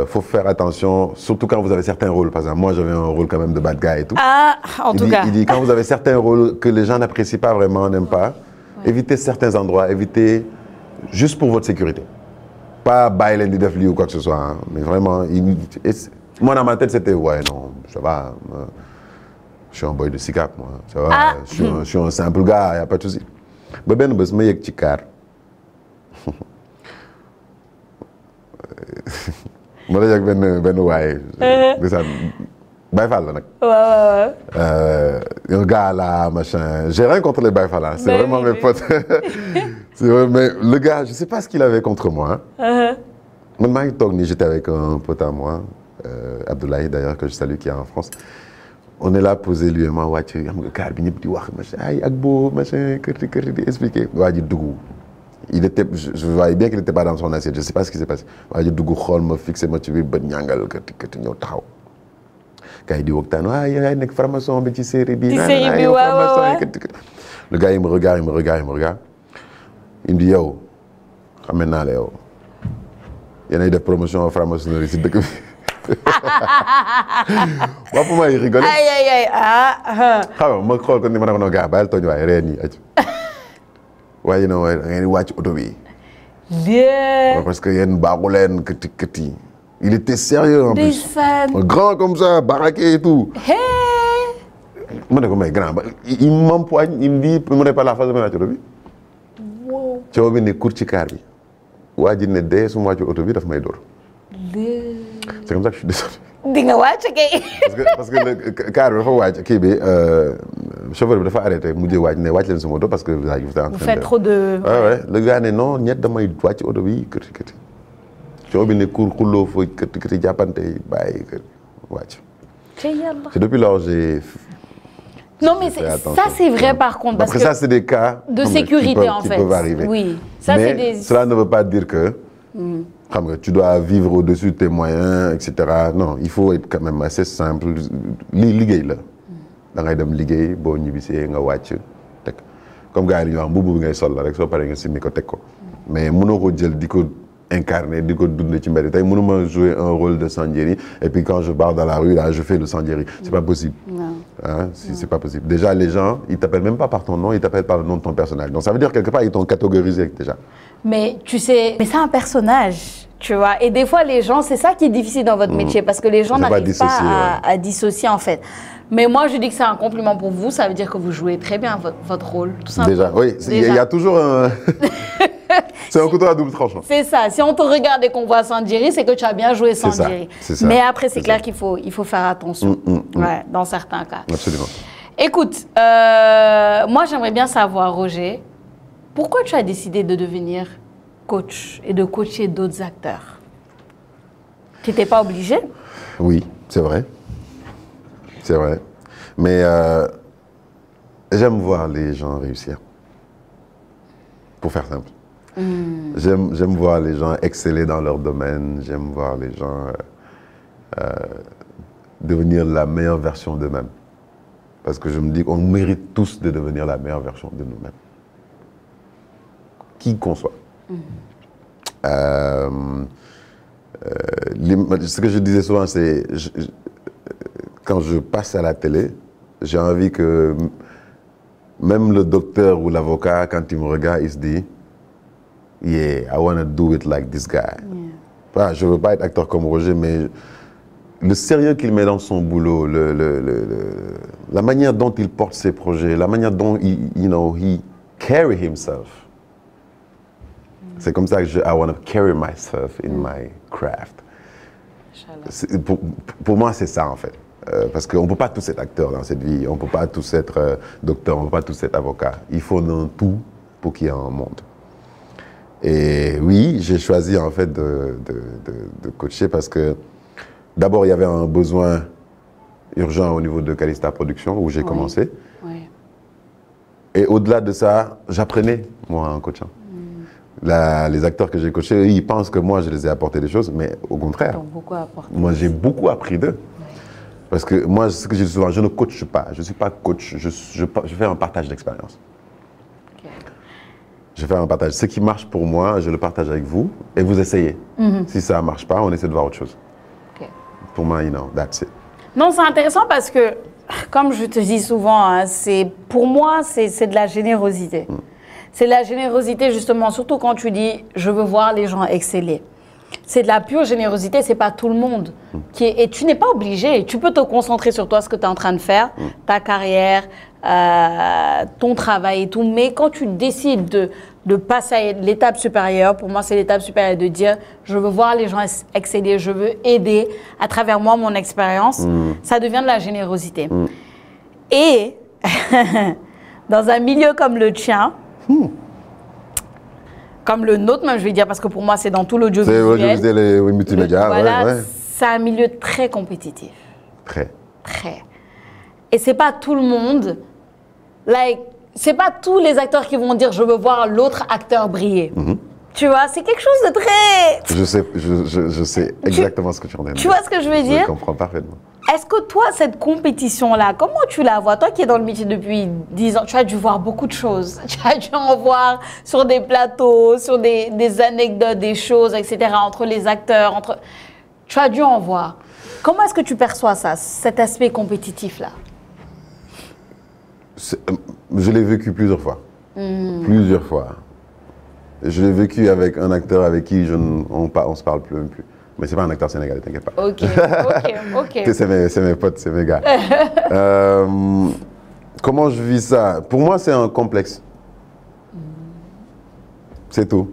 faut faire attention, surtout quand vous avez certains rôles. Par exemple, moi, j'avais un rôle quand même de bad guy et tout. Ah, en tout cas. Il dit quand vous avez certains rôles que les gens n'apprécient pas vraiment, n'aiment pas, évitez certains endroits, évitez juste pour votre sécurité. Pas bailler les défis ou quoi que ce soit, hein, mais vraiment, Moi, dans ma tête, c'était, ouais, non, ça va. Je suis un boy de SICAP, moi. Ça va, je suis un simple gars, il n'y a pas de souci. Mais ben, je me suis car. Je me suis dit, ben, ouais. Baye Fall, un gars là, machin. J'ai rien contre les Baye Fall, hein. C'est vraiment mes potes. Vrai, mais le gars, je ne sais pas ce qu'il avait contre moi. J'étais avec un pote à moi, Abdoulaye d'ailleurs, que je salue, qui est en France. On est là posé, lui et moi, ouais, tu car bi ñëpp di wax machin, ay ak beau machin, kër di expliquer. Waa ji dugg. Il était, je voyais bien qu'il n'était pas dans son assiette. Je ne sais pas ce qui s'est passé. Waa ji dugg xool ma fixé ma ci biir bët ñàngal kër ñëw taxaw. Quand il dit Octane, ah, il y a une formation de série B. Le gars, il me regarde. Il me dit, yo, ramène-la, yo. Il y a eu des promotions en franc-maçonnerie ici. Moi, pour moi, il rigolait. Aïe. Je crois que je suis un gars, je suis un gars. Ouais, you know, il watch Otobi. Parce qu'il y a une baroulène que il était sérieux en plus. Grand comme ça, baraqué et tout. Moi, je suis grand. Il m'empoigne, il me dit, je ne pas la phase de ma vie. Tu as vu des cours de carbi. Ouais, je suis dé, sur moi, tu as vu, c'est comme ça que je suis désolé. Parce que le car, le chauffeur il faut arrêter. Il dit, watch les motos parce que vous faites trop de. Ouais. Le gars dit, non, il y a de watch Otobi. C'est depuis lors j'ai... Non mais ça c'est vrai par contre. Parce que ça c'est des cas de sécurité en fait. Qui peuvent arriver. Oui. Ça, mais cela ne veut pas dire que tu dois vivre au-dessus de tes moyens, etc. Non, il faut être quand même assez simple. Liguey là. Da ngay dem liguey bo ñibisé nga wacc tek. Comme gars yi ñu wax mbubu bi ngay sol la rek so paré nga simmi ko tek ko. Mais mëno ko jël diko incarné, du coup, je jouer un rôle de Sandieri et puis quand je pars dans la rue, là, je fais le Sandieri. C'est pas possible. Non. Hein? C'est pas possible. Déjà, les gens, ils t'appellent même pas par ton nom, ils t'appellent par le nom de ton personnage. Donc ça veut dire quelque part, ils t'ont catégorisé déjà. Mais tu sais, mais c'est un personnage, tu vois. Et des fois, les gens, c'est ça qui est difficile dans votre métier parce que les gens n'arrivent pas à dissocier en fait. Mais moi, je dis que c'est un compliment pour vous. Ça veut dire que vous jouez très bien votre rôle, tout simplement. Déjà, oui. Il y a toujours un... C'est un couteau à double tranchant. C'est ça. Si on te regarde et qu'on voit Sandieri, c'est que tu as bien joué Sandieri. Mais après, c'est clair qu'il faut faire attention ouais, dans certains cas. Absolument. Écoute, moi, j'aimerais bien savoir, Roger, pourquoi tu as décidé de devenir coach et de coacher d'autres acteurs? Tu n'étais pas obligé? Oui, c'est vrai. C'est vrai. Mais j'aime voir les gens réussir. Pour faire simple. J'aime voir les gens exceller dans leur domaine. J'aime voir les gens devenir la meilleure version d'eux-mêmes. Parce que je me dis qu'on mérite tous de devenir la meilleure version de nous-mêmes. Qui qu'on soit. Ce que je disais souvent, c'est quand je passe à la télé, j'ai envie que même le docteur ou l'avocat, quand il me regarde, il se dit yeah, I want to do it like this guy. Yeah. Je ne veux pas être acteur comme Roger, mais le sérieux qu'il met dans son boulot, la manière dont il porte ses projets, la manière dont he carry himself. C'est comme ça que I want to carry myself in my craft. Pour moi, c'est ça en fait. Parce qu'on ne peut pas tous être acteurs dans cette vie, on ne peut pas tous être docteurs, on ne peut pas tous être avocats. Il faut un tout pour qu'il y ait un monde. Et oui, j'ai choisi en fait de coacher parce que d'abord il y avait un besoin urgent au niveau de Calista Productions où j'ai commencé. Oui. Et au-delà de ça, j'apprenais moi en coachant. Les acteurs que j'ai coachés, ils pensent que moi je les ai apporté des choses, mais au contraire. Moi j'ai beaucoup appris d'eux. Parce que moi, ce que je dis souvent, je ne coache pas, je ne suis pas coach, je fais un partage d'expérience. Okay. Je fais un partage. Ce qui marche pour moi, je le partage avec vous et vous essayez. Si ça ne marche pas, on essaie de voir autre chose. Okay. Pour moi, that's it. Non, c'est intéressant parce que, comme je te dis souvent, hein, pour moi, c'est de la générosité. C'est de la générosité justement, surtout quand tu dis « je veux voir les gens exceller ». C'est de la pure générosité, c'est pas tout le monde. Et tu n'es pas obligé, tu peux te concentrer sur toi, ce que tu es en train de faire, ta carrière, ton travail et tout, mais quand tu décides de passer à l'étape supérieure, pour moi c'est l'étape supérieure de dire je veux voir les gens exceller, je veux aider à travers moi, mon expérience, ça devient de la générosité. Et dans un milieu comme le tien, comme le nôtre, même je vais dire, parce que pour moi c'est dans tout l'audiovisuel. C'est l'audiovisuel et le multimédia, voilà, c'est un milieu très compétitif. Très. Et c'est pas tout le monde, c'est pas tous les acteurs qui vont dire je veux voir l'autre acteur briller. Tu vois, c'est quelque chose de très... Je sais exactement ce que tu en es. Tu vois ce que je veux dire? Je comprends parfaitement. Est-ce que toi, cette compétition-là, comment tu la vois? Toi qui es dans le métier depuis 10 ans, tu as dû voir beaucoup de choses. Tu as dû en voir sur des plateaux, sur des anecdotes, des choses, etc., entre les acteurs, Tu as dû en voir. Comment est-ce que tu perçois ça, cet aspect compétitif-là? Je l'ai vécu plusieurs fois. Plusieurs fois. Je l'ai vécu avec un acteur avec qui on se parle même plus. Mais c'est pas un acteur sénégalais, t'inquiète pas. Ok. C'est mes potes, c'est mes gars. Comment je vis ça? Pour moi, c'est un complexe. C'est tout.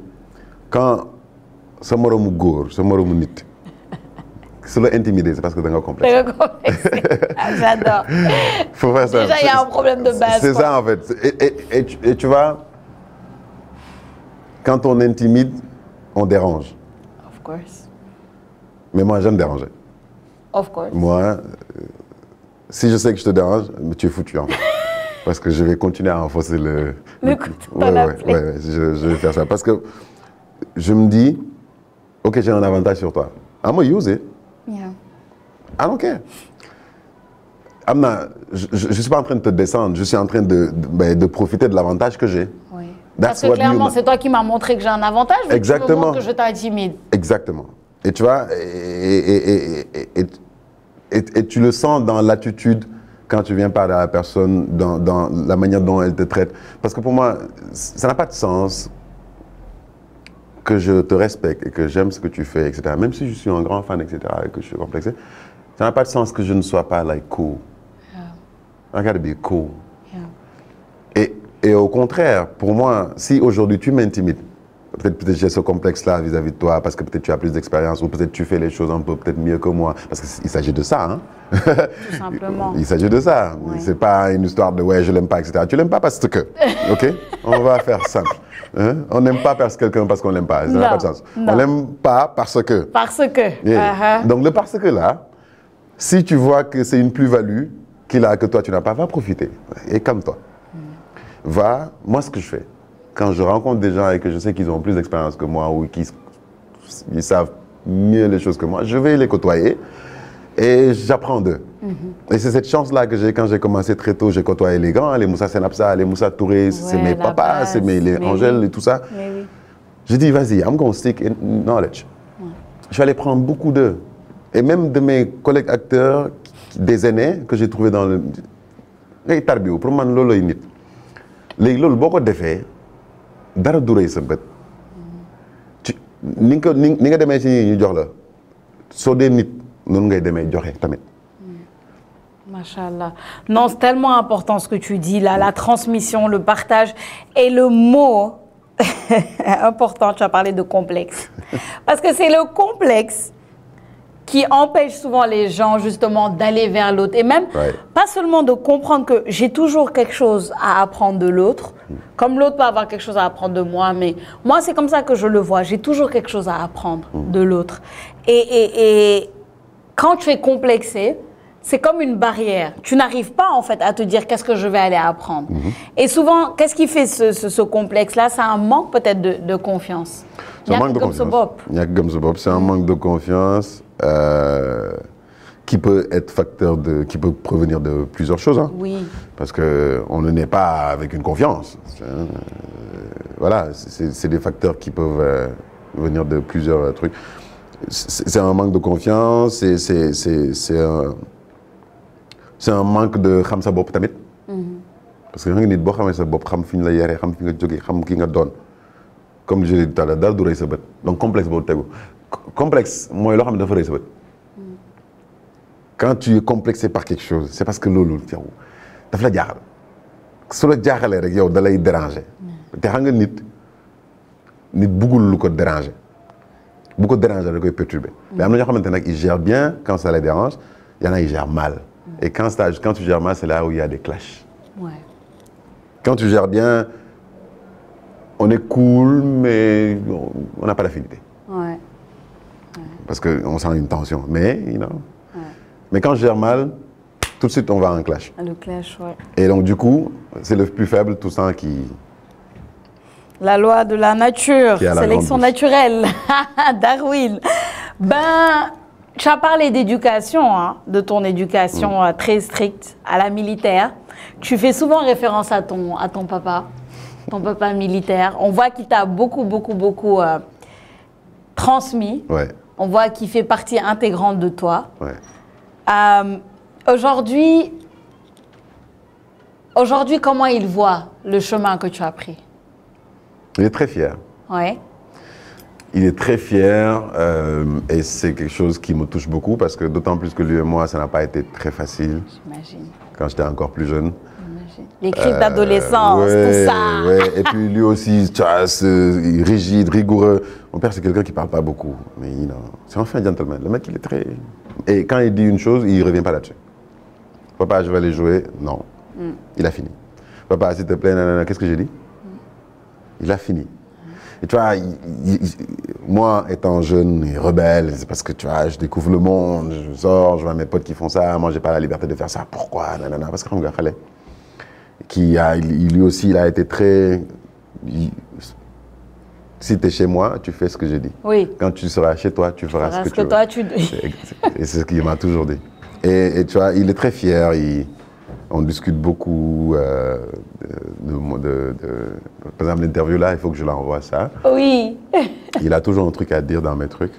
Quand ce moromu góor, ce moromu nit, se le intimider, c'est parce que t'as un complexe. J'adore. Faut faire ça. Déjà, il y a un problème de base. C'est ça, en fait. Et tu vois, quand on intimide, on dérange. Of course. Mais moi, j'aime déranger. Of course. Moi, si je sais que je te dérange, tu es foutu, en fait. Parce que je vais continuer à enfoncer le couteau dans la plaie. Ouais, je vais faire ça. Parce que je me dis, OK, j'ai un avantage sur toi. I'm gonna use it. Yeah. I don't care. Je ne suis pas en train de te descendre, je suis en train de profiter de l'avantage que j'ai. Oui. Parce que clairement, c'est toi qui m'as montré que j'ai un avantage, mais exactement. tu me montres que je t'intimide. Exactement. Et tu vois, et tu le sens dans l'attitude quand tu viens parler à la personne, dans la manière dont elle te traite. Parce que pour moi, ça n'a pas de sens que je te respecte et que j'aime ce que tu fais, etc. Même si je suis un grand fan, etc., et que je suis complexé, ça n'a pas de sens que je ne sois pas cool. Yeah. I gotta be cool. Yeah. Et au contraire, pour moi, si aujourd'hui tu m'intimides, peut-être j'ai ce complexe-là vis-à-vis de toi, parce que peut-être tu as plus d'expérience, ou peut-être tu fais les choses un peu peut-être mieux que moi, parce qu'il s'agit de ça. Hein? Tout simplement. Il s'agit de ça. Ouais. C'est pas une histoire de « ouais, je l'aime pas », etc. Tu l'aimes pas parce que, OK? On va faire simple. Hein? On n'aime pas quelqu'un parce qu'on l'aime pas. Ça n'a pas de sens. On l'aime pas parce que. Parce que. Yeah. Donc le parce que là, si tu vois que c'est une plus-value qu'il a que toi tu n'as pas, va profiter. Et calme-toi. Moi ce que je fais, quand je rencontre des gens et que je sais qu'ils ont plus d'expérience que moi ou qu'ils savent mieux les choses que moi, je vais les côtoyer et j'apprends d'eux. Et c'est cette chance-là que j'ai quand j'ai commencé très tôt. J'ai côtoyé les grands, les Moussa Senapsa, les Moussa Touré, c'est mes papas, c'est les Angèle et tout ça. Oui. J'ai dit, vas-y, I'm going to stick in knowledge. Je vais aller prendre beaucoup d'eux. Et même de mes collègues acteurs, des aînés que j'ai trouvés dans le... ngay tarbiwu pour man loolooy nit léegi loolu boo ko defee dara du rëy sa bët ni nga demee ci ñu jox la soo dee nit noonu ngay demee joxe tamit. Machallah. Non, c'est tellement important ce que tu dis là, la transmission, le partage et le mot important, tu as parlé de complexe. Parce que c'est le complexe qui empêche souvent les gens justement d'aller vers l'autre. Et même, pas seulement de comprendre que j'ai toujours quelque chose à apprendre de l'autre, comme l'autre peut avoir quelque chose à apprendre de moi, mais moi c'est comme ça que je le vois, j'ai toujours quelque chose à apprendre de l'autre. Et quand tu es complexé, c'est comme une barrière. Tu n'arrives pas en fait à te dire qu'est-ce que je vais aller apprendre. Et souvent, qu'est-ce qui fait ce complexe-là? C'est un manque peut-être de confiance. C'est un manque de confiance. C'est un manque de confiance qui peut être qui peut provenir de plusieurs choses. Hein. Oui. Parce qu'on ne naît pas avec une confiance. Voilà, c'est des facteurs qui peuvent venir de plusieurs trucs. C'est un manque de confiance, c'est un manque de xam sa bopp tamit. Parce que nga nit boo xamee sa bopp xam fi ñu la yaree xam fi nga jógee xam ki nga doon comme je l'ai dit tout à l'heure dara du rëy sa bët donc complexe boobu tegu complexe mooy loo xam ne dafa rëy sa bët. Quand tu es complexé par quelque chose c'est parce que loolu yow daf la jaaxal su la jaaxalee rek yow da lay déranger. te xam nga nit bëggul lu ko déranger bu ko déranger da koy perturber. mais am na ñoo xamante nag ils gèrent bien quand ça les dérange y en a ils gèrent mal. et quand tu gères mal c'est là où il y a des clashs. Ouais. Quand tu gères bien on est cool mais on n'a pas d'affinité. Ouais. Parce qu'on sent une tension mais mais quand je gère mal tout de suite on va en clash. Le clash, ouais. Et donc du coup c'est le plus faible tout ça qui. La loi de la nature, sélection naturelle, Darwin. Ben, tu as parlé d'éducation, hein, de ton éducation très stricte à la militaire. Tu fais souvent référence à ton papa militaire. On voit qu'il t'a beaucoup transmis. Ouais. On voit qu'il fait partie intégrante de toi. Ouais. Aujourd'hui, comment il voit le chemin que tu as pris? Il est très fier. Ouais. Il est très fier et c'est quelque chose qui me touche beaucoup parce que d'autant plus que lui et moi, ça n'a pas été très facile. J'imagine. Quand j'étais encore plus jeune. J'imagine. Les crises d'adolescence, ouais, tout ça. Ouais. Et puis lui aussi, tu vois, rigide, rigoureux. Mon père, c'est quelqu'un qui ne parle pas beaucoup. Mais c'est enfin un gentleman. Le mec, il est très... Et quand il dit une chose, il ne revient pas là-dessus. Papa, je vais aller jouer. Non. Il a fini. Papa, s'il te plaît, nanana, qu'est-ce que j'ai dit? Il a fini. Et tu vois, moi, étant jeune et rebelle, c'est parce que tu vois, je découvre le monde, je sors, je vois mes potes qui font ça, moi, j'ai pas la liberté de faire ça. Pourquoi? Nanana, parce que xam nga xale lui aussi, il a été très... Si tu es chez moi, tu fais ce que j'ai dit. Oui. Quand tu seras chez toi, tu feras ce que tu veux. Toi, tu... Et c'est ce qu'il m'a toujours dit. Et tu vois, il est très fier. On discute beaucoup. Par exemple, l'interview là, il faut que je l'envoie ça. Oui. Il a toujours un truc à dire dans mes trucs.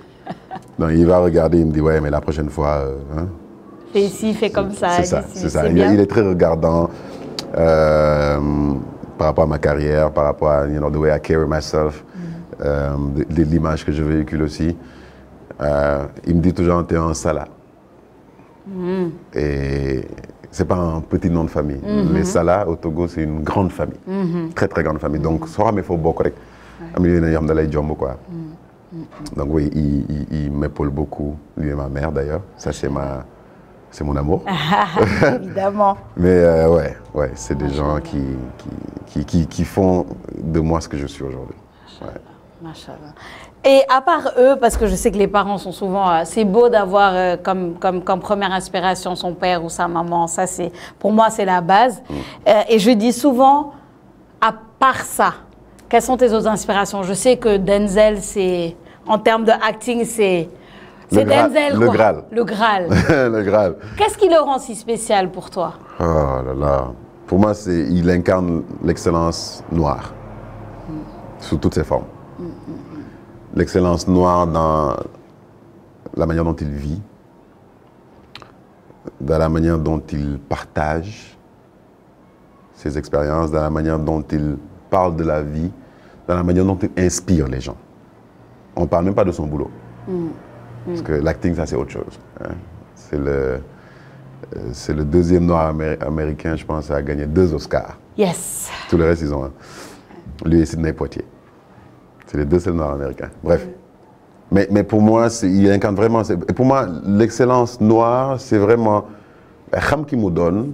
Donc il va regarder, il me dit ouais, mais la prochaine fois. Fais ici, fais comme ça. C'est ça. Il est très regardant par rapport à ma carrière, par rapport à the way I carry myself, l'image que je véhicule aussi. Il me dit toujours t'es un Salah. Et c'est pas un petit nom de famille. Les Salah au Togo, c'est une grande famille. Très très grande famille. Donc soo xamee foo bokk rek am na yoo xam ne lay jomb quoi. Donc oui, il m'épaule beaucoup, lui et ma mère d'ailleurs. Ça c'est mon amour. Évidemment. Mais ouais, c'est des gens qui font de moi ce que je suis aujourd'hui. Ouais. Machallah. Et à part eux, parce que je sais que les parents sont souvent... c'est beau d'avoir comme première inspiration son père ou sa maman. Ça, pour moi, c'est la base. Et je dis souvent, à part ça, quelles sont tes autres inspirations? Je sais que Denzel, en termes de acting, c'est Denzel, le quoi. Graal. Le Graal. Le Graal. Qu'est-ce qui le rend si spécial pour toi? Oh là là. Pour moi, il incarne l'excellence noire. Sous toutes ses formes. L'excellence noire dans la manière dont il vit, dans la manière dont il partage ses expériences, dans la manière dont il parle de la vie, dans la manière dont il inspire les gens. On ne parle même pas de son boulot. Parce que l'acting, ça c'est autre chose. Hein. C'est le deuxième noir américain, je pense, à gagner 2 Oscars. Yes. Tout le reste, ils ont un. Lui et Sidney Poitier. C'est les 2 seuls noirs américains. Bref. Mais pour moi, il incarne vraiment... Et pour moi, l'excellence noire, c'est vraiment... xam ki mu doon,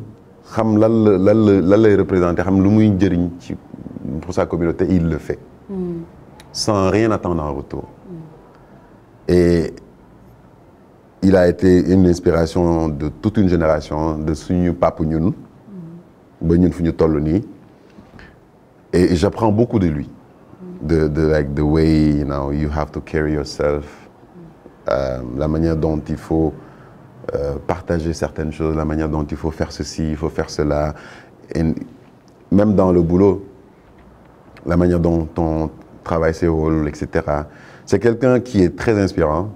xam lan lay représenter, xam lu muy njëriñ pour sa communauté, il le fait. Sans rien attendre en retour. Et il a été une inspiration de toute une génération, de suñu papa ñun, ba ñun fu ñu toll nii. Et j'apprends beaucoup de lui. Like the way you have to carry yourself, la manière dont il faut partager certaines choses, la manière dont il faut faire ceci, il faut faire cela. Et même dans le boulot, la manière dont on travaille ses rôles, etc. C'est quelqu'un qui est très inspirant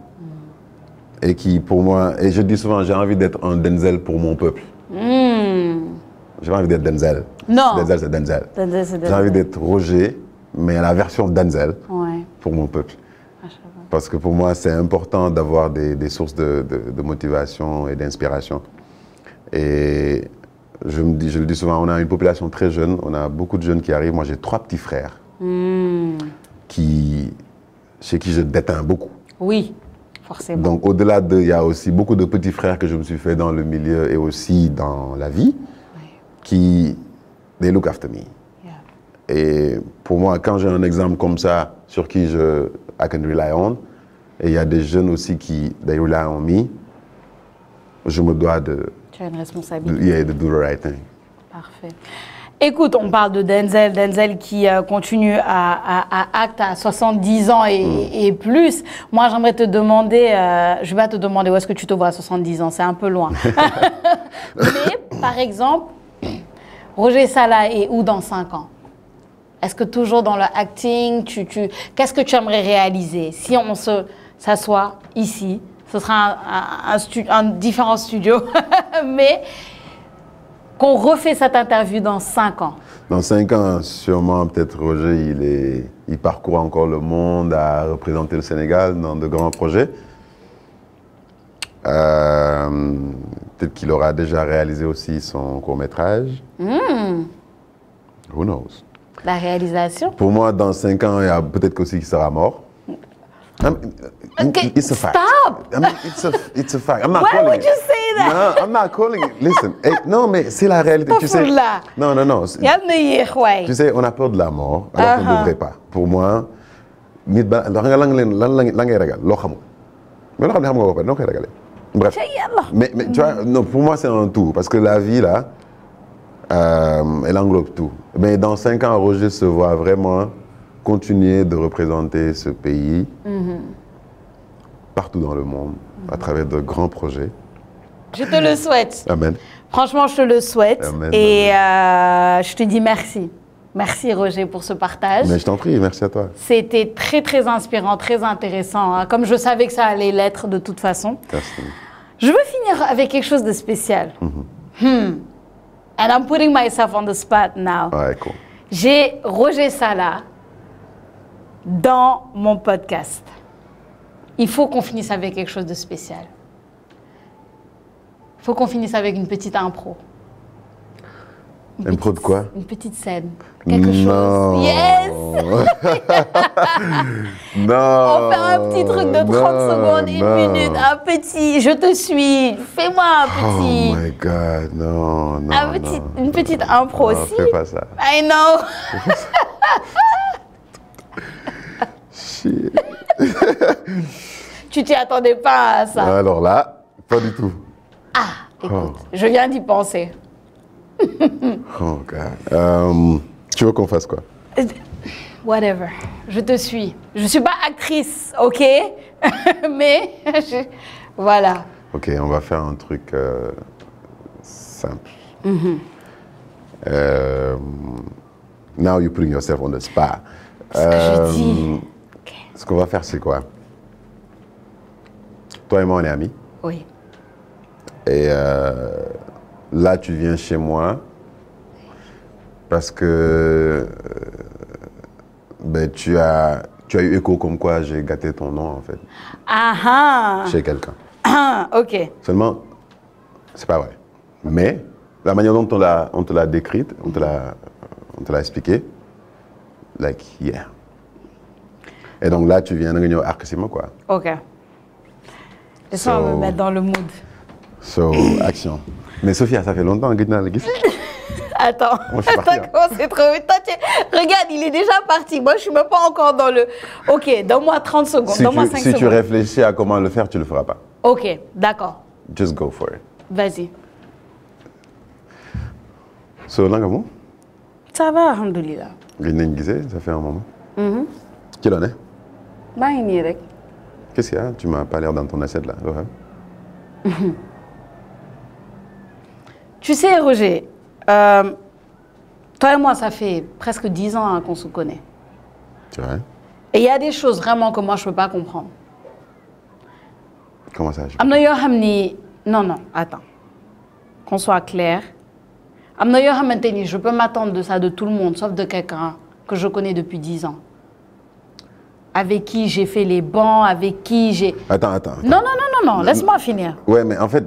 et qui, pour moi, et je dis souvent, j'ai envie d'être un Denzel pour mon peuple. J'ai pas envie d'être Denzel. Non. Denzel, c'est Denzel. J'ai envie d'être Roger, mais la version Denzel pour mon peuple. Parce que pour moi, c'est important d'avoir des sources de motivation et d'inspiration. Et je le dis souvent, on a une population très jeune, on a beaucoup de jeunes qui arrivent. Moi, j'ai 3 petits frères chez qui je déteins beaucoup. Oui, forcément. Donc, au-delà de, il y a aussi beaucoup de petits frères que je me suis fait dans le milieu et aussi dans la vie qui, they look after me. Et pour moi, quand j'ai un exemple comme ça, sur qui I can rely on, et il y a des jeunes aussi qui, they rely on me, je me dois de... Tu as une responsabilité. Yeah, de do the right thing. Parfait. Écoute, on parle de Denzel. Denzel qui continue à act à 70 ans et plus. Moi, j'aimerais te demander, je ne vais pas te demander où est-ce que tu te vois à 70 ans, c'est un peu loin. Mais, par exemple, Roger Sala est où dans 5 ans? Est-ce que toujours dans le acting, qu'est-ce que tu aimerais réaliser? Si on s'assoit ici, ce sera un différent studio, mais qu'on refait cette interview dans 5 ans. Dans 5 ans, sûrement, peut-être Roger, il parcourt encore le monde à représenter le Sénégal dans de grands projets. Peut-être qu'il aura déjà réalisé aussi son court-métrage. Who knows? La réalisation? Pour moi, dans 5 ans, il y a peut-être aussi qu'il sera mort. It's a fact. Stop! I mean, it's a fact. I'm not Why calling would it. you say that? No, I'm not calling it. Listen, hey, non, mais c'est la réalité. Tu sais, non. Tu sais, on a peur de la mort, alors qu'on ne devrait pas. Pour moi, nit ba la ngay ragal loo xamul mais loo xam ne xam nga ko pare noo koy ragalee. Bref, mais tu vois, non, pour moi c'est un tout parce que la vie là, elle englobe tout. Mais dans 5 ans, Roger se voit vraiment continuer de représenter ce pays partout dans le monde, à travers de grands projets. Je te le souhaite. Amen. Franchement, je te le souhaite. Amen, et je te dis merci. Merci Roger pour ce partage. Mais je t'en prie, merci à toi. C'était très très inspirant, très intéressant, hein, comme je savais que ça allait l'être de toute façon. Merci. Je veux finir avec quelque chose de spécial. And I'm putting myself on the spot now. Ouais, cool. J'ai Roger Sala dans mon podcast. Il faut qu'on finisse avec quelque chose de spécial. Il faut qu'on finisse avec une petite impro. Impro de quoi? Une petite scène. Quelque chose. Yes! Non! On fait un petit truc de 30 secondes, 1 minute, un petit. Je te suis. Fais-moi un petit. Oh my God, non. Une petite impro aussi. Fais pas ça. I know. Shit. Tu t'y attendais pas à ça. Alors là, pas du tout. Ah, écoute, je viens d'y penser. Oh God. Tu veux qu'on fasse quoi? Whatever. Je te suis. Je suis pas actrice, ok? Mais voilà. Ok, on va faire un truc simple. Now you're putting yourself on the spot. Ce que je dis. Okay. Ce qu'on va faire, c'est quoi? Toi et moi, on est amis. Oui. Et là, tu viens chez moi parce que ben, tu as eu écho comme quoi j'ai gâté ton nom, en fait. Chez quelqu'un. Ok. Seulement, c'est pas vrai. Mais la manière dont on te l'a décrite, on te l'a expliqué, like, yeah. Et donc là, tu viens de venir arc-moi, quoi. Ok. Laisse-moi me mettre dans le mood. So, action. Mais Sophia, ça fait longtemps que tu n'as pas vu. Attends, c'est trop vite. Regarde, il est déjà parti. Moi, je suis même pas encore dans le... Ok, donne-moi 30 secondes, donne-moi 5 secondes. Si tu réfléchis à comment le faire, tu le feras pas. Ok, d'accord. Just go for it. Vas-y. So, Langamo? Ça va, alhamdoulilah. Ça fait un moment. Qui l'en est? Qu'est-ce qu'il y a? Tu m'as pas l'air dans ton assiette, là. Tu sais, Roger, toi et moi, ça fait presque 10 ans qu'on se connaît. C'est vrai? Et il y a des choses vraiment que moi, je ne peux pas comprendre. Comment ça? Non, attends. Qu'on soit clair. Je peux m'attendre de ça de tout le monde, sauf de quelqu'un que je connais depuis 10 ans. avec qui j'ai fait les bancs, avec qui j'ai... Attends. Non, laisse-moi finir. Ouais, mais en fait,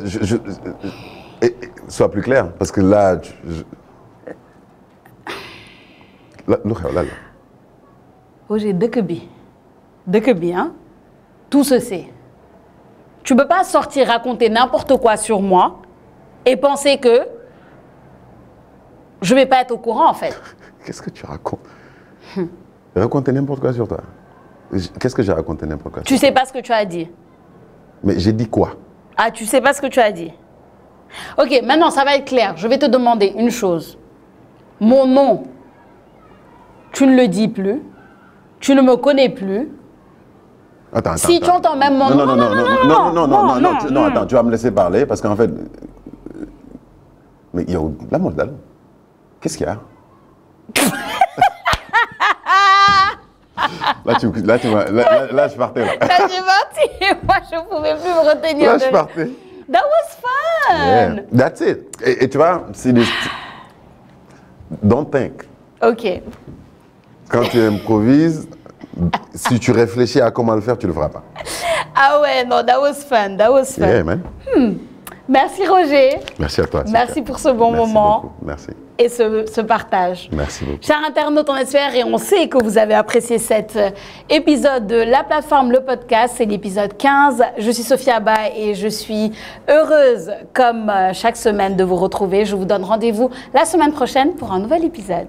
sois plus clair, parce que là... Là. Roger, dëkk bi, hein? Tout se sait. Tu ne peux pas sortir raconter n'importe quoi sur moi et penser que je ne vais pas être au courant, en fait. Qu'est-ce que tu racontes? Raconter n'importe quoi sur toi. Qu'est-ce que j'ai raconté n'importe quoi? Tu sais pas ce que tu as dit. Mais j'ai dit quoi? Ah, tu sais pas ce que tu as dit. Ok, maintenant, ça va être clair. Je vais te demander une chose. Mon nom, tu ne le dis plus. Tu ne me connais plus. Attends. Si tu entends même mon nom... Non, attends, tu vas me laisser parler parce qu'en fait... Mais il y a la modale. Qu'est-ce qu'il y a? Là, je partais. Là, je suis partie. Moi, je ne pouvais plus me retenir. Là, je partais. That was fun. Yeah, that's it. Et tu vois, c'est des... Don't think. OK. Quand tu improvises, si tu réfléchis à comment le faire, tu ne le feras pas. Ah ouais, non, that was fun. Yeah, man. Merci, Roger. Merci à toi. Merci pour ce bon moment. Beaucoup. Merci. Et ce partage. Merci beaucoup. Chers internautes, on espère et on sait que vous avez apprécié cet épisode de la plateforme Le Podcast. C'est l'épisode 15. Je suis Sophia Ba et je suis heureuse, comme chaque semaine, de vous retrouver. Je vous donne rendez-vous la semaine prochaine pour un nouvel épisode.